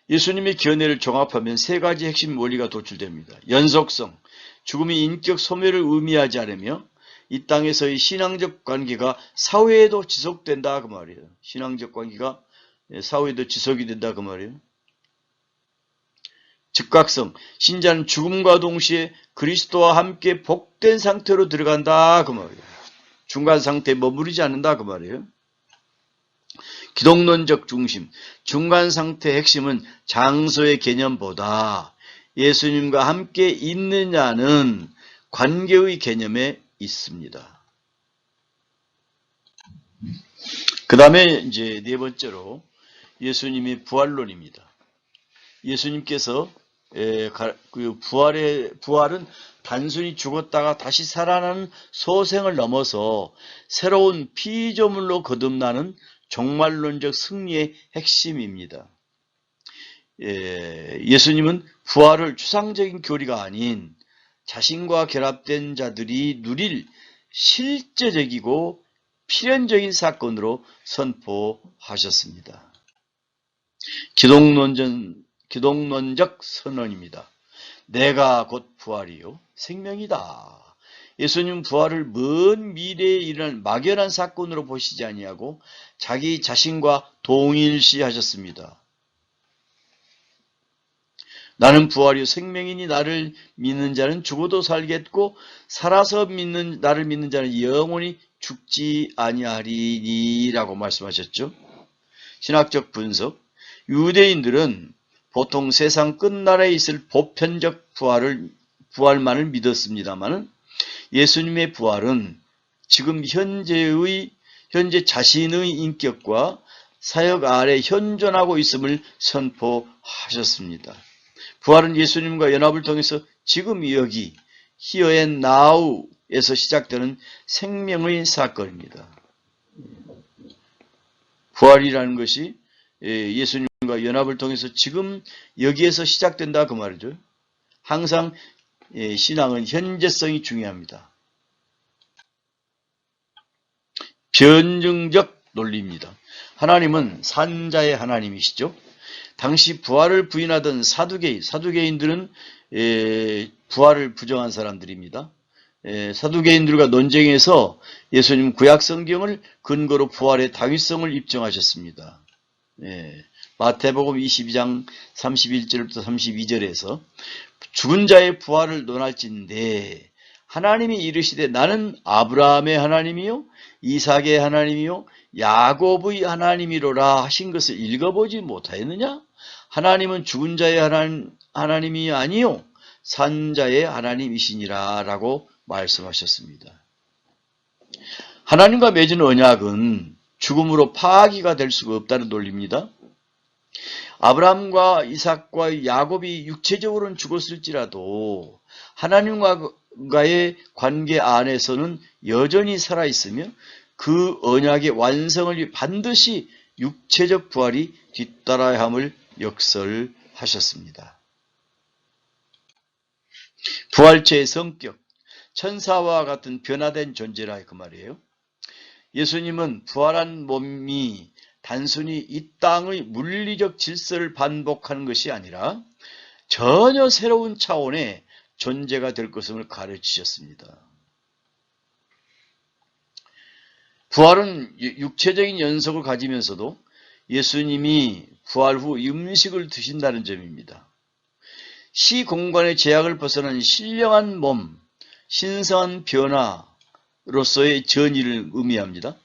예수님의 견해를 종합하면 세 가지 핵심 원리가 도출됩니다. 연속성. 죽음이 인격 소멸을 의미하지 않으며 이 땅에서의 신앙적 관계가 사회에도 지속된다 그 말이에요. 신앙적 관계가 사회에도 지속이 된다 그 말이에요. 즉각성. 신자는 죽음과 동시에 그리스도와 함께 복된 상태로 들어간다 그 말이에요. 중간 상태에 머무르지 않는다 그 말이에요. 기독론적 중심. 중간 상태의 핵심은 장소의 개념보다 예수님과 함께 있느냐는 관계의 개념에 있습니다. 그 다음에 이제 네 번째로 예수님의 부활론입니다. 예수님께서 부활은 단순히 죽었다가 다시 살아나는 소생을 넘어서 새로운 피조물로 거듭나는 종말론적 승리의 핵심입니다. 예수님은 부활을 추상적인 교리가 아닌 자신과 결합된 자들이 누릴 실제적이고 필연적인 사건으로 선포하셨습니다. 기독론적 선언입니다. 내가 곧 부활이요 생명이다. 예수님 부활을 먼 미래에 일어날 막연한 사건으로 보시지 아니하고 자기 자신과 동일시하셨습니다. 나는 부활이요 생명이니 나를 믿는 자는 죽어도 살겠고 살아서 나를 믿는 자는 영원히 죽지 아니하리니라고 말씀하셨죠. 신학적 분석. 유대인들은 보통 세상 끝날에 있을 보편적 부활만을 믿었습니다만 예수님의 부활은 지금 현재 자신의 인격과 사역 아래 현존하고 있음을 선포하셨습니다. 부활은 예수님과 연합을 통해서 지금 여기 Here and Now에서 시작되는 생명의 사건입니다. 부활이라는 것이 예수님과 연합을 통해서 지금 여기에서 시작된다 그 말이죠. 항상 신앙은 현재성이 중요합니다. 변증적 논리입니다. 하나님은 산자의 하나님이시죠. 당시 부활을 부인하던 사두개인들은 부활을 부정한 사람들입니다. 사두개인들과 논쟁에서 예수님 구약 성경을 근거로 부활의 당위성을 입증하셨습니다. 마태복음 22장 31절부터 32절에서 죽은 자의 부활을 논할진대 하나님이 이르시되 나는 아브라함의 하나님이요 이삭의 하나님이요 야곱의 하나님이로라 하신 것을 읽어보지 못하였느냐? 하나님은 죽은 자의 하나님이 아니요 산자의 하나님이시니라 라고 말씀하셨습니다. 하나님과 맺은 언약은 죽음으로 파기가 될 수가 없다는 논리입니다. 아브라함과 이삭과 야곱이 육체적으로는 죽었을지라도 하나님과의 관계 안에서는 여전히 살아있으며 그 언약의 완성을 위해 반드시 육체적 부활이 뒤따라야 함을 역설하셨습니다. 부활체의 성격, 천사와 같은 변화된 존재라 그 말이에요. 예수님은 부활한 몸이 단순히 이 땅의 물리적 질서를 반복하는 것이 아니라 전혀 새로운 차원의 존재가 될 것을 가르치셨습니다. 부활은 육체적인 연속을 가지면서도 예수님이 부활 후 음식을 드신다는 점입니다. 시공간의 제약을 벗어난 신령한 몸, 신성한 변화로서의 전의를 의미합니다.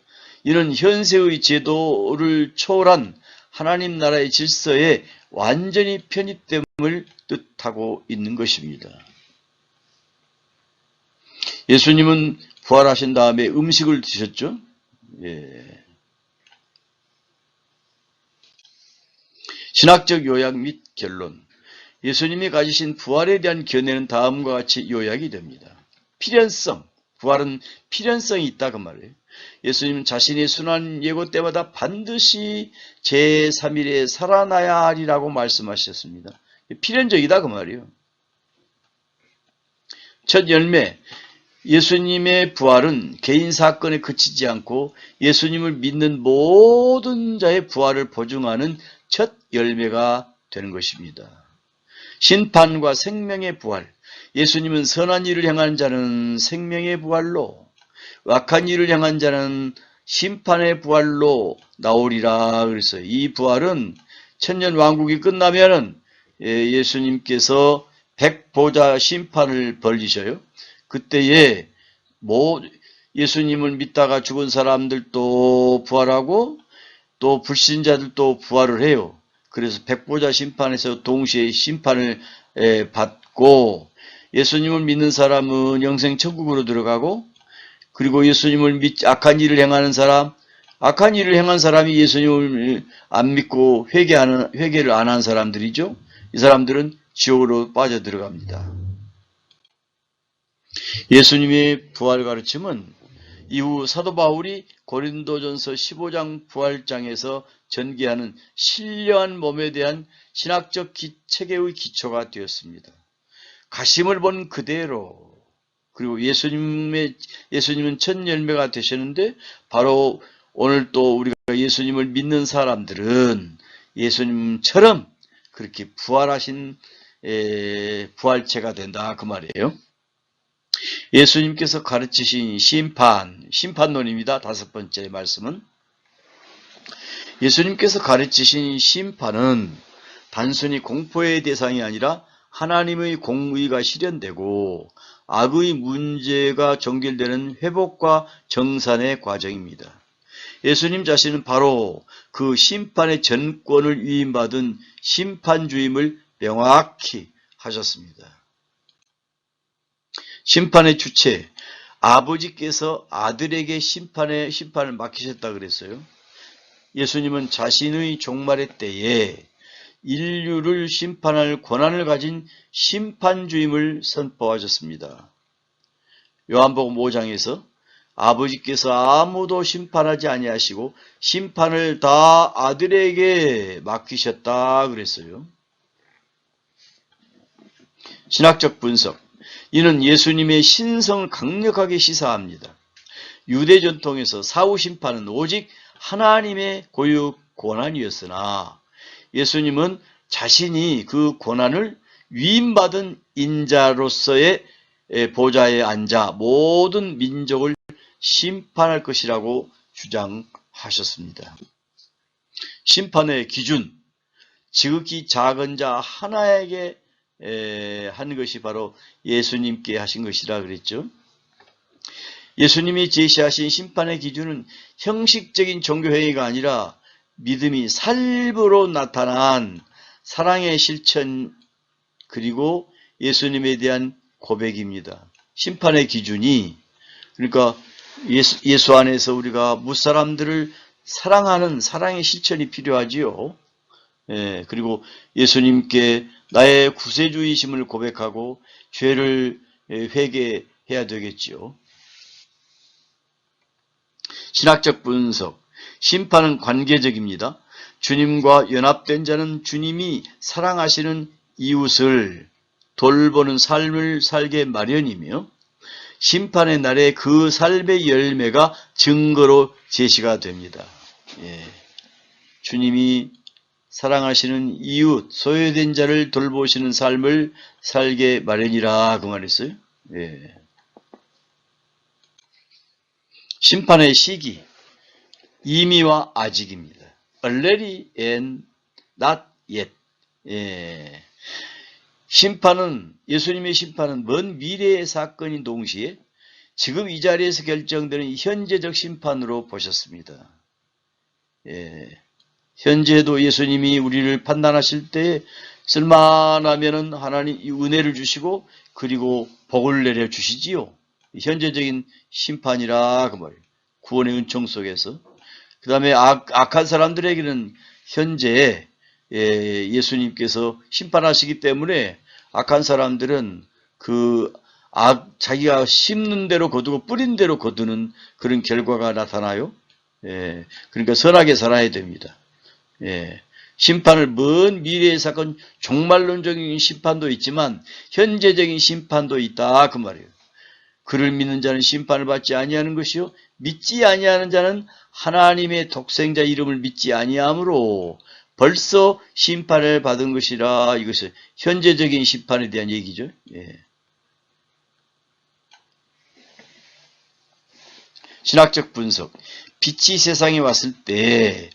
이는 현세의 제도를 초월한 하나님 나라의 질서에 완전히 편입됨을 뜻하고 있는 것입니다. 예수님은 부활하신 다음에 음식을 드셨죠? 신학적 요약 및 결론. 예수님이 가지신 부활에 대한 견해는 다음과 같이 요약이 됩니다. 필연성. 부활은 필연성이 있다 그 말이에요. 예수님은 자신의 순환 예고 때마다 반드시 제3일에 살아나야 하리라고 말씀하셨습니다. 필연적이다 그 말이에요. 첫 열매. 예수님의 부활은 개인 사건에 그치지 않고 예수님을 믿는 모든 자의 부활을 보증하는 첫 열매가 되는 것입니다. 심판과 생명의 부활. 예수님은 선한 일을 행하는 자는 생명의 부활로, 악한 일을 행한 자는 심판의 부활로 나오리라 그랬어요. 이 부활은 천년 왕국이 끝나면은 예수님께서 백보자 심판을 벌리셔요. 그때에 예수님을 믿다가 죽은 사람들도 부활하고 또 불신자들도 부활을 해요. 그래서 백보자 심판에서 동시에 심판을 받고 예수님을 믿는 사람은 영생 천국으로 들어가고 그리고 예수님을 악한 일을 행하는 사람이 예수님을 안 믿고 회개를 안 한 사람들이죠. 이 사람들은 지옥으로 빠져 들어갑니다. 예수님의 부활 가르침은 이후 사도 바울이 고린도전서 15장 부활장에서 전개하는 신령한 몸에 대한 신학적 체계의 기초가 되었습니다. 가심을 본 그대로 그리고 예수님은 첫 열매가 되셨는데 바로 오늘 또 우리가 예수님을 믿는 사람들은 예수님처럼 그렇게 부활하신 부활체가 된다 그 말이에요. 예수님께서 가르치신 심판론입니다. 다섯 번째 말씀은 예수님께서 가르치신 심판은 단순히 공포의 대상이 아니라 하나님의 공의가 실현되고 악의 문제가 종결되는 회복과 정산의 과정입니다. 예수님 자신은 바로 그 심판의 전권을 위임받은 심판주임을 명확히 하셨습니다. 심판의 주체, 아버지께서 아들에게 심판을 맡기셨다 그랬어요. 예수님은 자신의 종말의 때에 인류를 심판할 권한을 가진 심판주임을 선포하셨습니다. 요한복음 5장에서 아버지께서 아무도 심판하지 아니하시고 심판을 다 아들에게 맡기셨다 그랬어요. 신학적 분석. 이는 예수님의 신성을 강력하게 시사합니다. 유대 전통에서 사후 심판은 오직 하나님의 고유 권한이었으나 예수님은 자신이 그 권한을 위임받은 인자로서의 보좌에 앉아 모든 민족을 심판할 것이라고 주장하셨습니다. 심판의 기준, 지극히 작은 자 하나에게 한 것이 바로 예수님께 하신 것이라 그랬죠. 예수님이 제시하신 심판의 기준은 형식적인 종교회의가 아니라 믿음이 삶으로 나타난 사랑의 실천 그리고 예수님에 대한 고백입니다. 심판의 기준이 그러니까 예수 안에서 우리가 무사람들을 사랑하는 사랑의 실천이 필요하지요. 그리고 예수님께 나의 구세주이심을 고백하고 죄를 회개해야 되겠지요. 신학적 분석. 심판은 관계적입니다. 주님과 연합된 자는 주님이 사랑하시는 이웃을 돌보는 삶을 살게 마련이며 심판의 날에 그 삶의 열매가 증거로 제시가 됩니다. 주님이 사랑하시는 이웃, 소외된 자를 돌보시는 삶을 살게 마련이라 그 말했어요. 심판의 시기, 이미와 아직입니다. already and not yet. 심판은 예수님의 심판은 먼 미래의 사건인 동시에 지금 이 자리에서 결정되는 현재적 심판으로 보셨습니다. 현재도 예수님이 우리를 판단하실 때 쓸만하면은 하나님 은혜를 주시고 그리고 복을 내려 주시지요. 현재적인 심판이라 그 말이에요. 구원의 은총 속에서. 그 다음에 악한 사람들에게는 현재 예수님께서 심판하시기 때문에 악한 사람들은 자기가 심는 대로 거두고 뿌린 대로 거두는 그런 결과가 나타나요. 그러니까 선하게 살아야 됩니다. 심판을 먼 미래의 사건, 종말론적인 심판도 있지만 현재적인 심판도 있다 그 말이에요. 그를 믿는 자는 심판을 받지 아니하는 것이요 믿지 아니하는 자는 하나님의 독생자 이름을 믿지 아니하므로 벌써 심판을 받은 것이라. 이것은 현재적인 심판에 대한 얘기죠. 신학적 분석. 빛이 세상에 왔을 때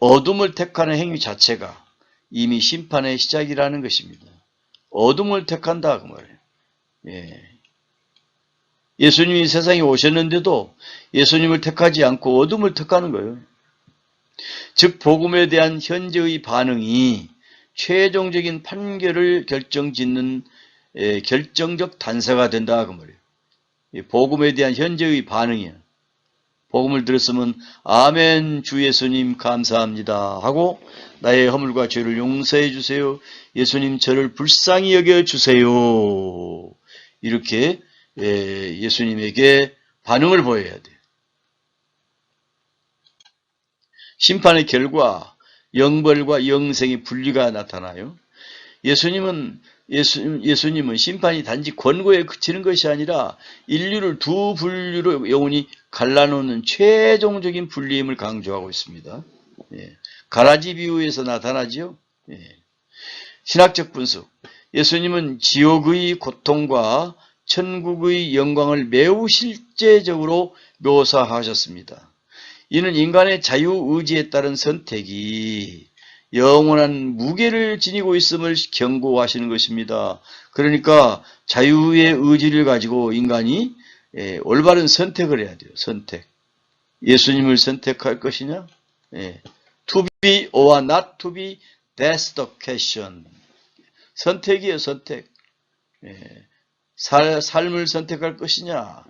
어둠을 택하는 행위 자체가 이미 심판의 시작이라는 것입니다. 어둠을 택한다 그 말이에요. 예수님이 세상에 오셨는데도 예수님을 택하지 않고 어둠을 택하는 거예요. 즉 복음에 대한 현재의 반응이 최종적인 판결을 결정짓는 결정적 단서가 된다 그 말이에요. 복음에 대한 현재의 반응이야. 복음을 들었으면 아멘 주 예수님 감사합니다 하고 나의 허물과 죄를 용서해 주세요. 예수님 저를 불쌍히 여겨 주세요. 이렇게 예수님에게 반응을 보여야 돼요. 심판의 결과 영벌과 영생의 분리가 나타나요. 예수님은 심판이 단지 권고에 그치는 것이 아니라 인류를 두 분류로 영원히 갈라놓는 최종적인 분리임을 강조하고 있습니다. 가라지 비유에서 나타나지요. 신학적 분석. 예수님은 지옥의 고통과 천국의 영광을 매우 실제적으로 묘사하셨습니다. 이는 인간의 자유의지에 따른 선택이 영원한 무게를 지니고 있음을 경고하시는 것입니다. 그러니까 자유의 의지를 가지고 인간이 올바른 선택을 해야 돼요. 선택. 예수님을 선택할 것이냐? To be or not to be, that's the question. 선택이에요, 선택. 삶을 선택할 것이냐?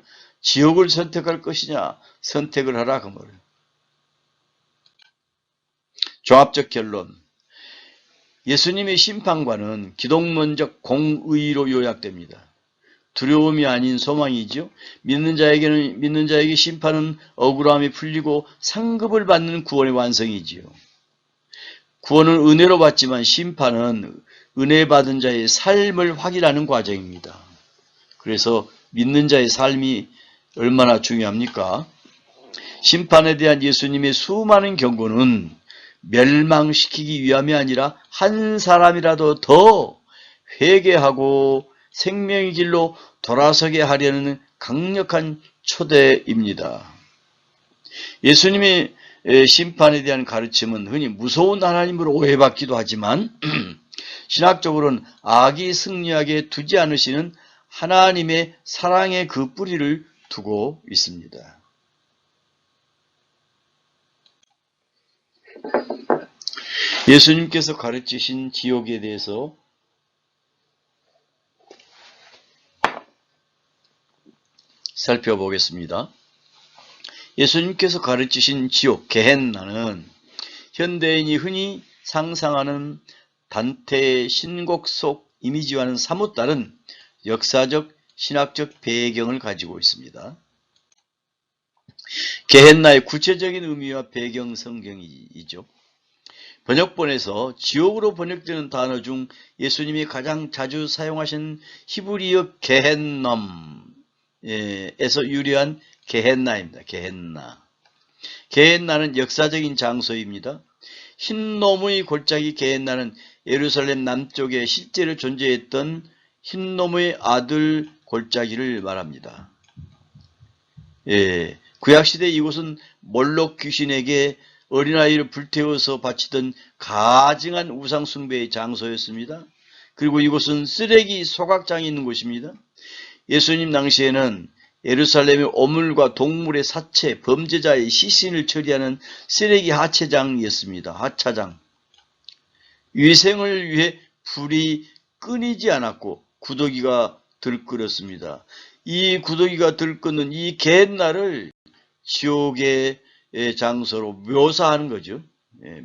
지옥을 선택할 것이냐? 선택을 하라 그 말이에요. 종합적 결론. 예수님의 심판관은 기독론적 공의로 요약됩니다. 두려움이 아닌 소망이죠. 믿는 자에게 심판은 억울함이 풀리고 상급을 받는 구원의 완성이지요. 구원은 은혜로 받지만 심판은 은혜 받은 자의 삶을 확인하는 과정입니다. 그래서 믿는 자의 삶이 얼마나 중요합니까? 심판에 대한 예수님의 수많은 경고는 멸망시키기 위함이 아니라 한 사람이라도 더 회개하고 생명의 길로 돌아서게 하려는 강력한 초대입니다. 예수님의 심판에 대한 가르침은 흔히 무서운 하나님으로 오해받기도 하지만 신학적으로는 악이 승리하게 두지 않으시는 하나님의 사랑의 그 뿌리를 두고 있습니다. 예수님께서 가르치신 지옥에 대해서 살펴보겠습니다. 예수님께서 가르치신 지옥, 게헨나는 현대인이 흔히 상상하는 단테의 신곡 속 이미지와는 사뭇 다른 역사적, 신학적 배경을 가지고 있습니다. 게헨나의 구체적인 의미와 배경 성경이죠. 번역본에서 지옥으로 번역되는 단어 중 예수님이 가장 자주 사용하신 히브리어 게헨넘에서 유래한 게헨나입니다. 게헨나. 게헨나는 역사적인 장소입니다. 흰놈의 골짜기 게헨나는 예루살렘 남쪽에 실제로 존재했던 흰놈의 아들 골짜기를 말합니다. 구약시대 이곳은 몰록 귀신에게 어린아이를 불태워서 바치던 가증한 우상숭배의 장소였습니다. 그리고 이곳은 쓰레기 소각장이 있는 곳입니다. 예수님 당시에는 예루살렘의 오물과 동물의 사체, 범죄자의 시신을 처리하는 쓰레기 하차장이었습니다. 하차장. 위생을 위해 불이 끊이지 않았고 구더기가 들끓었습니다. 이 구더기가 들끓는 이 게헨나를 지옥의 장소로 묘사하는 거죠.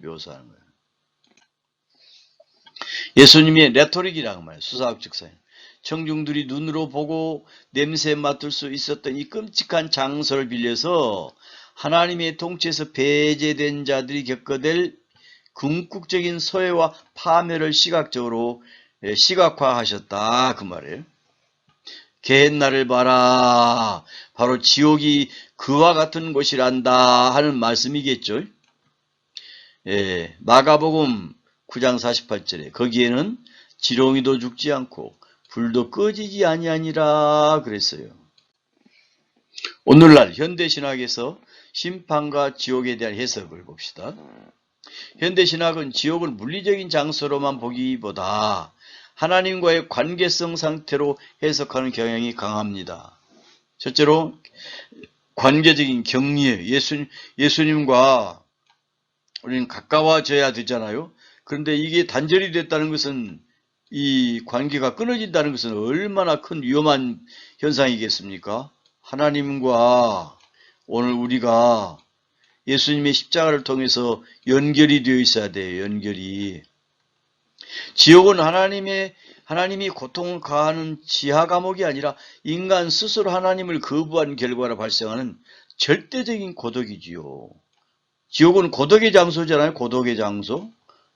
묘사하는 거예요. 예수님의 레토릭이라고 말해요. 수사학적 사용. 청중들이 눈으로 보고 냄새 맡을 수 있었던 이 끔찍한 장소를 빌려서 하나님의 통치에서 배제된 자들이 겪어될 궁극적인 소외와 파멸을 시각적으로 시각화하셨다 그 말이에요. 게헨나를 봐라. 바로 지옥이 그와 같은 곳이란다 하는 말씀이겠죠. 마가복음 9장 48절에 거기에는 지렁이도 죽지 않고 불도 꺼지지 아니하니라 그랬어요. 오늘날 현대신학에서 심판과 지옥에 대한 해석을 봅시다. 현대신학은 지옥을 물리적인 장소로만 보기보다 하나님과의 관계성 상태로 해석하는 경향이 강합니다. 첫째로 관계적인 격리예요. 예수님과 우리는 가까워져야 되잖아요. 그런데 이게 단절이 됐다는 것은 이 관계가 끊어진다는 것은 얼마나 큰 위험한 현상이겠습니까? 하나님과 오늘 우리가 예수님의 십자가를 통해서 연결이 되어 있어야 돼요. 연결이. 지옥은 하나님이 고통을 가하는 지하 감옥이 아니라 인간 스스로 하나님을 거부한 결과로 발생하는 절대적인 고독이지요. 지옥은 고독의 장소잖아요. 고독의 장소.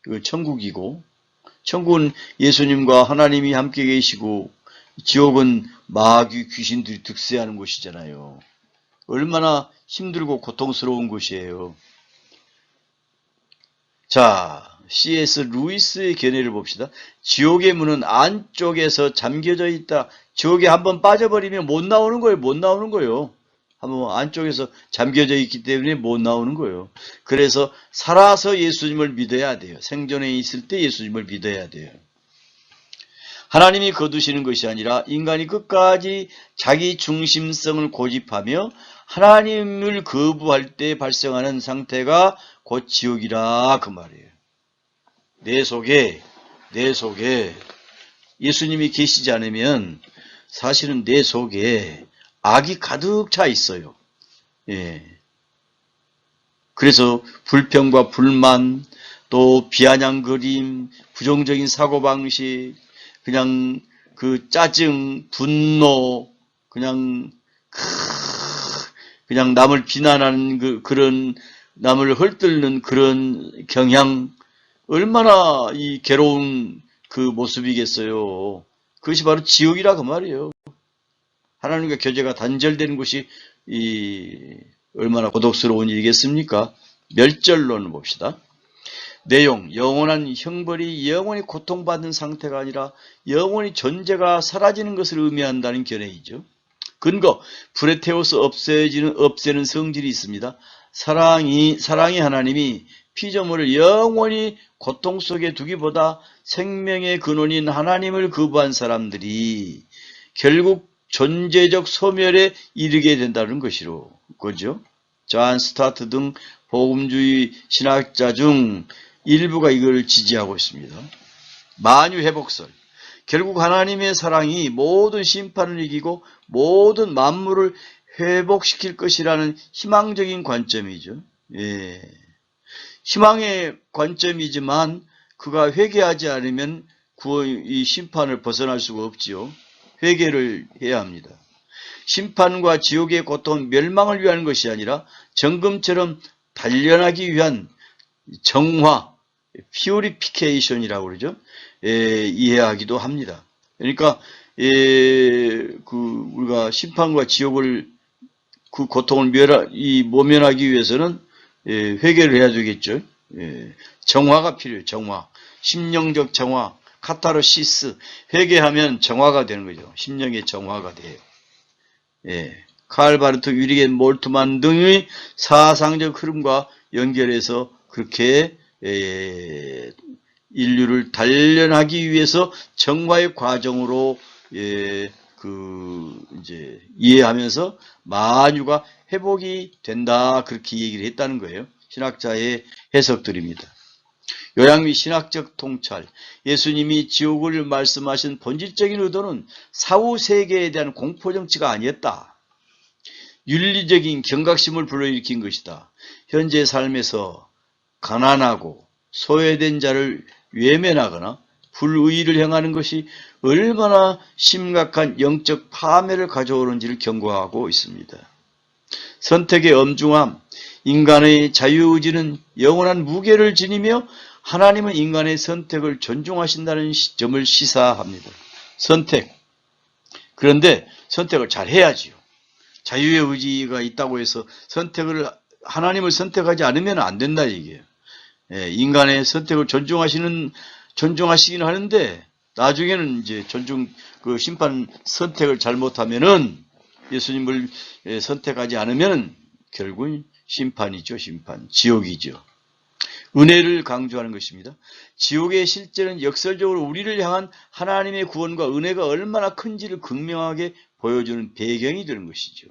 이거 천국이고, 천국은 예수님과 하나님이 함께 계시고, 지옥은 마귀 귀신들이 득세하는 곳이잖아요. 얼마나 힘들고 고통스러운 곳이에요. 자, C.S. 루이스의 견해를 봅시다. 지옥의 문은 안쪽에서 잠겨져 있다. 지옥에 한번 빠져버리면 못 나오는 거예요. 못 나오는 거예요. 한번 안쪽에서 잠겨져 있기 때문에 못 나오는 거예요. 그래서 살아서 예수님을 믿어야 돼요. 생존에 있을 때 예수님을 믿어야 돼요. 하나님이 거두시는 것이 아니라 인간이 끝까지 자기 중심성을 고집하며 하나님을 거부할 때 발생하는 상태가 곧 지옥이라 그 말이에요. 내 속에 예수님이 계시지 않으면 사실은 내 속에 악이 가득 차 있어요. 예. 그래서 불평과 불만, 또 비아냥거림, 부정적인 사고방식, 그냥 그 짜증, 분노, 그냥 남을 비난하는 그런 남을 헐뜯는 그런 경향, 얼마나 이 괴로운 그 모습이겠어요. 그것이 바로 지옥이라 그 말이에요. 하나님과 교제가 단절되는 것이 얼마나 고독스러운 일이겠습니까? 멸절론을 봅시다. 내용, 영원한 형벌이 영원히 고통받는 상태가 아니라 영원히 존재가 사라지는 것을 의미한다는 견해이죠. 근거, 불에 태워서 없애는 성질이 있습니다. 사랑이 하나님이 피조물을 영원히 고통 속에 두기보다 생명의 근원인 하나님을 거부한 사람들이 결국 존재적 소멸에 이르게 된다는 것이로, 그죠? 존 스타트 등 복음주의 신학자 중 일부가 이걸 지지하고 있습니다. 만유회복설. 결국 하나님의 사랑이 모든 심판을 이기고 모든 만물을 회복시킬 것이라는 희망적인 관점이죠. 예. 희망의 관점이지만 그가 회개하지 않으면 이 심판을 벗어날 수가 없지요. 회개를 해야 합니다. 심판과 지옥의 고통은 멸망을 위한 것이 아니라 정금처럼 단련하기 위한 정화, 피오리피케이션이라고 그러죠. 이해하기도 합니다. 그러니까 우리가 심판과 지옥을 그 고통을 모면하기 위해서는 회개를 해야 되겠죠. 정화가 필요해요. 정화, 심령적 정화, 카타르시스. 회개하면 정화가 되는 거죠. 심령의 정화가 돼요. 칼 바르트, 위리겐 몰트만 등의 사상적 흐름과 연결해서 그렇게 인류를 단련하기 위해서 정화의 과정으로 이제 이해하면서 만유가 회복이 된다, 그렇게 얘기를 했다는 거예요. 신학자의 해석들입니다. 요약 및 신학적 통찰. 예수님이 지옥을 말씀하신 본질적인 의도는 사후 세계에 대한 공포 정치가 아니었다. 윤리적인 경각심을 불러일으킨 것이다. 현재 삶에서 가난하고 소외된 자를 외면하거나 불의를 행하는 것이 얼마나 심각한 영적 파멸을 가져오는지를 경고하고 있습니다. 선택의 엄중함, 인간의 자유의지는 영원한 무게를 지니며 하나님은 인간의 선택을 존중하신다는 점을 시사합니다. 선택. 그런데 선택을 잘 해야지요. 자유의 의지가 있다고 해서 하나님을 선택하지 않으면 안 된다 이게요. 인간의 선택을 존중하시긴 하는데 나중에는 이제 심판 선택을 잘못하면은 예수님을 선택하지 않으면 결국은 심판이죠. 심판. 지옥이죠. 은혜를 강조하는 것입니다. 지옥의 실제는 역설적으로 우리를 향한 하나님의 구원과 은혜가 얼마나 큰지를 극명하게 보여주는 배경이 되는 것이죠.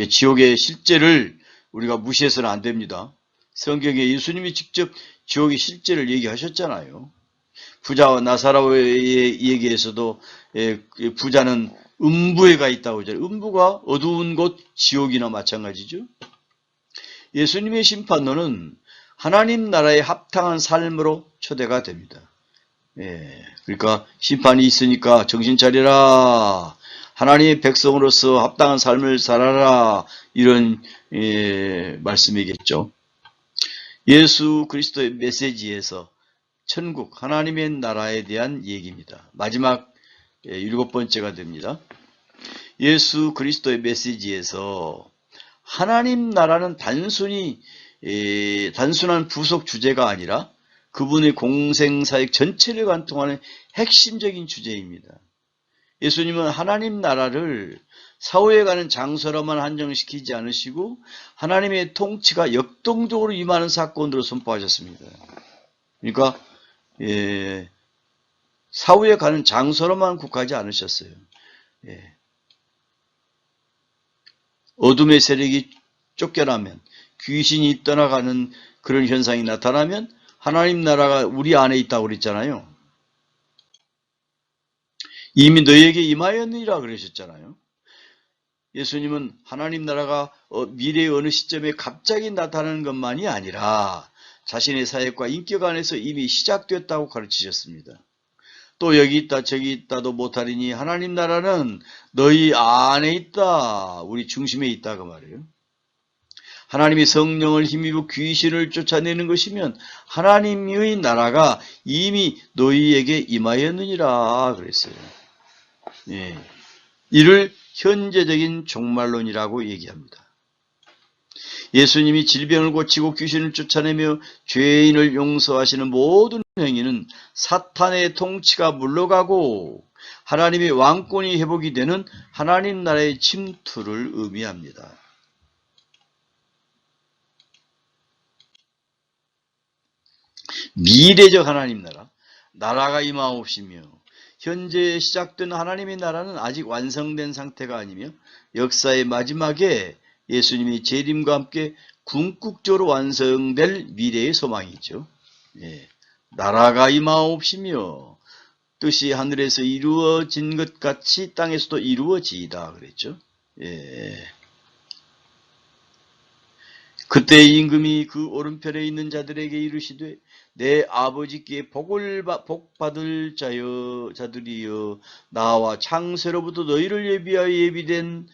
지옥의 실제를 우리가 무시해서는 안 됩니다. 성경에 예수님이 직접 지옥의 실제를 얘기하셨잖아요. 부자와 나사로의 얘기에서도 부자는 음부에 가 있다고 하잖아요. 음부가 어두운 곳 지옥이나 마찬가지죠. 예수님의 심판론은 하나님 나라에 합당한 삶으로 초대가 됩니다. 그러니까 심판이 있으니까 정신 차리라. 하나님의 백성으로서 합당한 삶을 살아라. 이런 말씀이겠죠. 예수 그리스도의 메시지에서 천국, 하나님의 나라에 대한 얘기입니다. 마지막 7번째가 됩니다. 예수 그리스도의 메시지에서 하나님 나라는 단순한 부속 주제가 아니라 그분의 공생사역 전체를 관통하는 핵심적인 주제입니다. 예수님은 하나님 나라를 사후에 가는 장소로만 한정시키지 않으시고 하나님의 통치가 역동적으로 임하는 사건으로 선포하셨습니다. 그러니까 사후에 가는 장소로만 국하지 않으셨어요. 어둠의 세력이 쫓겨나면, 귀신이 떠나가는 그런 현상이 나타나면 하나님 나라가 우리 안에 있다고 그랬잖아요. 이미 너희에게 임하였느니라 그러셨잖아요. 예수님은 하나님 나라가 미래의 어느 시점에 갑자기 나타나는 것만이 아니라 자신의 사역과 인격 안에서 이미 시작됐다고 가르치셨습니다. 또 여기 있다 저기 있다도 못하리니 하나님 나라는 너희 안에 있다. 우리 중심에 있다 그 말이에요. 하나님이 성령을 힘입어 귀신을 쫓아내는 것이면 하나님의 나라가 이미 너희에게 임하였느니라 그랬어요. 예. 이를 현재적인 종말론이라고 얘기합니다. 예수님이 질병을 고치고 귀신을 쫓아내며 죄인을 용서하시는 모든 행위는 사탄의 통치가 물러가고 하나님의 왕권이 회복이 되는 하나님 나라의 침투를 의미합니다. 미래적 하나님 나라, 나라가 임하옵시며 현재 시작된 하나님의 나라는 아직 완성된 상태가 아니며 역사의 마지막에 예수님이 재림과 함께 궁극적으로 완성될 미래의 소망이죠. 예. 나라가 임하옵시며 뜻이 하늘에서 이루어진 것 같이 땅에서도 이루어지이다 그랬죠. 예. 그때 임금이 그 오른편에 있는 자들에게 이르시되 내 아버지께 복 받을 자들이여 나와 창세로부터 너희를 예비하여 예비된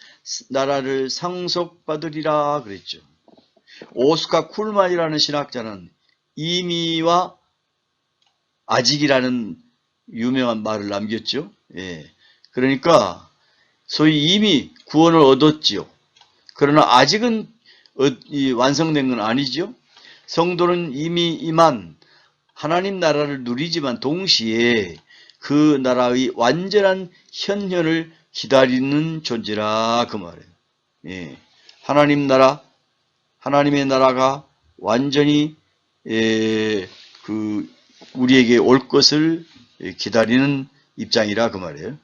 나라를 상속받으리라 그랬죠. 오스카 쿨만이라는 신학자는 이미와 아직이라는 유명한 말을 남겼죠. 예. 그러니까 소위 이미 구원을 얻었지요. 그러나 아직은 완성된 건 아니죠. 성도는 이미 임한 하나님 나라를 누리지만 동시에 그 나라의 완전한 현현을 기다리는 존재라 그 말이에요. 예. 하나님의 나라가 완전히 우리에게 올 것을 기다리는 입장이라 그 말이에요.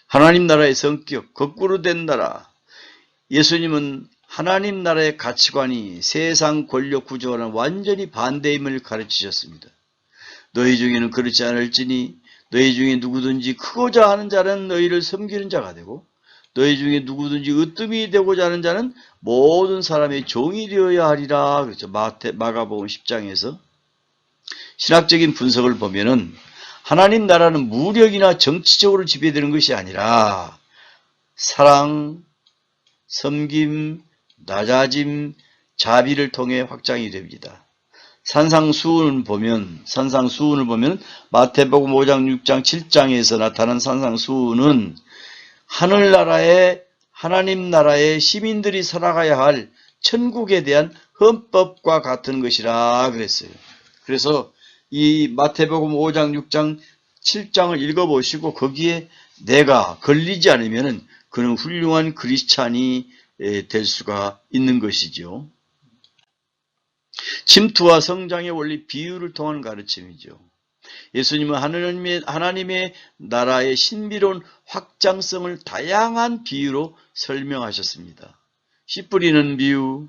하나님 나라의 성격, 거꾸로 된 나라. 예수님은 하나님 나라의 가치관이 세상 권력 구조와는 완전히 반대임을 가르치셨습니다. 너희 중에는 그렇지 않을지니 너희 중에 누구든지 크고자 하는 자는 너희를 섬기는 자가 되고 너희 중에 누구든지 으뜸이 되고자 하는 자는 모든 사람의 종이 되어야 하리라. 그렇죠. 마가복음 10장에서 신학적인 분석을 보면은 하나님 나라는 무력이나 정치적으로 지배되는 것이 아니라 사랑, 섬김, 낮아짐, 자비를 통해 확장이 됩니다. 산상수훈을 보면 마태복음 5장, 6장, 7장에서 나타난 산상수훈은 하나님 나라의 시민들이 살아가야 할 천국에 대한 헌법과 같은 것이라 그랬어요. 그래서 이 마태복음 5장, 6장, 7장을 읽어보시고 거기에 내가 걸리지 않으면 그는 훌륭한 크리스찬이 될 수가 있는 것이죠. 침투와 성장의 원리 비유를 통한 가르침이죠. 예수님은 하나님의 나라의 신비로운 확장성을 다양한 비유로 설명하셨습니다. 씨 뿌리는 비유,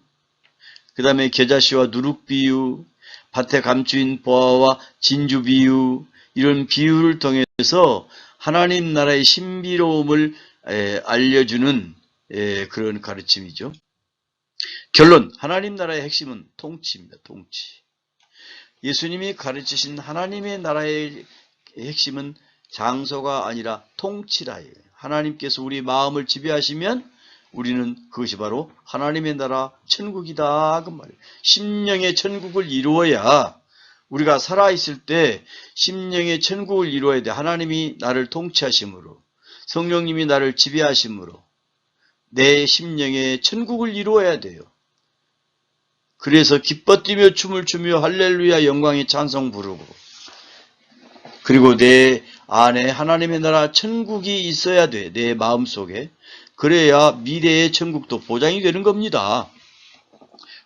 그 다음에 겨자씨와 누룩 비유, 밭에 감추인 보화와 진주 비유, 이런 비유를 통해서 하나님 나라의 신비로움을 알려주는 그런 가르침이죠. 결론, 하나님 나라의 핵심은 통치입니다. 통치. 예수님이 가르치신 하나님의 나라의 핵심은 장소가 아니라 통치라. 하나님께서 우리 마음을 지배하시면 우리는 그것이 바로 하나님의 나라 천국이다 그 말이에요. 심령의 천국을 이루어야 우리가 살아있을 때 심령의 천국을 이루어야 돼. 하나님이 나를 통치하심으로 성령님이 나를 지배하심으로 내 심령의 천국을 이루어야 돼요. 그래서 기뻐 뛰며 춤을 추며 할렐루야 영광의 찬송 부르고 그리고 내 안에 하나님의 나라 천국이 있어야 돼. 내 마음속에. 그래야 미래의 천국도 보장이 되는 겁니다.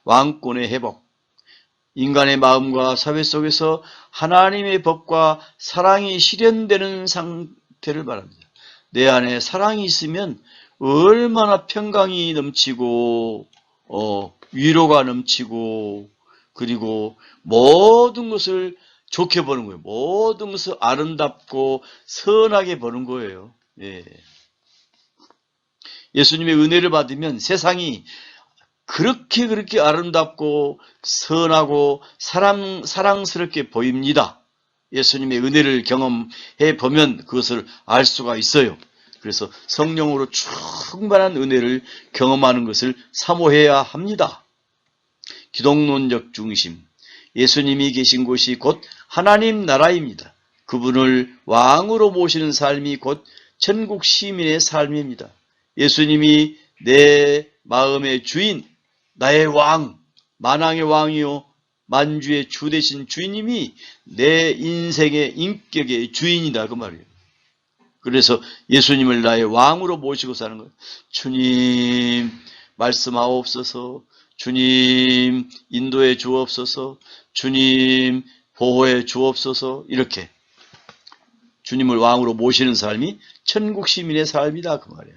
왕권의 회복. 인간의 마음과 사회 속에서 하나님의 법과 사랑이 실현되는 상태를 말합니다. 내 안에 사랑이 있으면 얼마나 평강이 넘치고 위로가 넘치고 그리고 모든 것을 좋게 보는 거예요. 모든 것을 아름답고 선하게 보는 거예요. 예. 예수님의 은혜를 받으면 세상이 그렇게 아름답고 선하고 사랑스럽게 보입니다. 예수님의 은혜를 경험해 보면 그것을 알 수가 있어요. 그래서 성령으로 충만한 은혜를 경험하는 것을 사모해야 합니다. 기독론적 중심, 예수님이 계신 곳이 곧 하나님 나라입니다. 그분을 왕으로 모시는 삶이 곧 천국 시민의 삶입니다. 예수님이 내 마음의 주인, 나의 왕, 만왕의 왕이요 만주의 주 되신 주님이 내 인생의 인격의 주인이다 그 말이에요. 그래서 예수님을 나의 왕으로 모시고 사는 거예요. 주님 말씀하옵소서, 주님 인도해 주옵소서, 주님 보호해 주옵소서, 이렇게 주님을 왕으로 모시는 삶이 천국 시민의 삶이다 그 말이에요.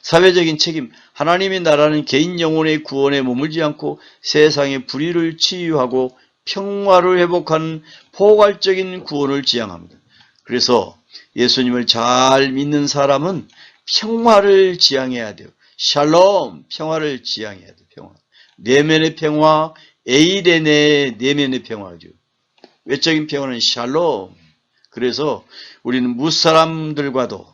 사회적인 책임, 하나님의 나라는 개인 영혼의 구원에 머물지 않고 세상의 불의를 치유하고 평화를 회복하는 포괄적인 구원을 지향합니다. 그래서 예수님을 잘 믿는 사람은 평화를 지향해야 돼요. 샬롬, 평화를 지향해야 돼요. 평화. 내면의 평화, 에이레네 내면의 평화죠. 외적인 평화는 샬롬. 그래서 우리는 무사람들과도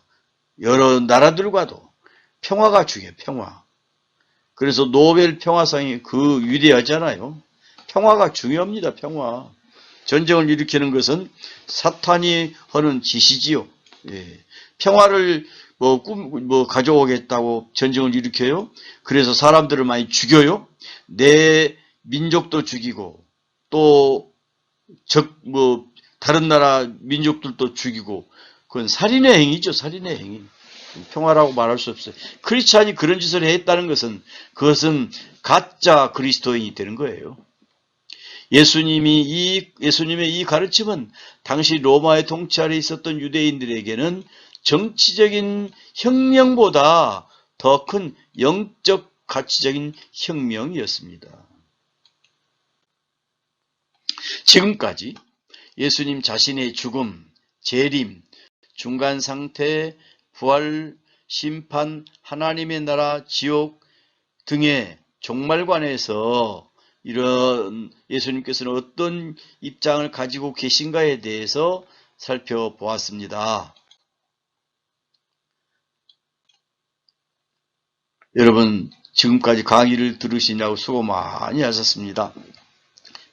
여러 나라들과도 평화가 중요해요. 평화. 그래서 노벨 평화상이 그 위대하잖아요. 평화가 중요합니다. 평화. 전쟁을 일으키는 것은 사탄이 하는 짓이지요. 예. 평화를 가져오겠다고 전쟁을 일으켜요. 그래서 사람들을 많이 죽여요. 내 민족도 죽이고 또 다른 나라 민족들도 죽이고, 그건 살인의 행위죠. 살인의 행위. 평화라고 말할 수 없어요. 크리스찬이 그런 짓을 했다는 것은 그것은 가짜 그리스도인이 되는 거예요. 예수님의 이 가르침은 당시 로마의 통치 아래 있었던 유대인들에게는 정치적인 혁명보다 더 큰 영적 가치적인 혁명이었습니다. 지금까지 예수님 자신의 죽음, 재림, 중간 상태, 부활, 심판, 하나님의 나라, 지옥 등의 종말관에서 이런 예수님께서는 어떤 입장을 가지고 계신가에 대해서 살펴보았습니다. 여러분, 지금까지 강의를 들으시냐고 수고 많이 하셨습니다.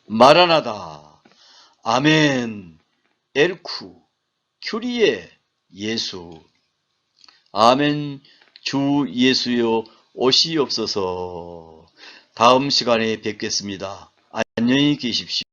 마라나다, 아멘, 엘쿠, 큐리에, 예수. 아멘, 주 예수여 오시옵소서. 다음 시간에 뵙겠습니다. 안녕히 계십시오.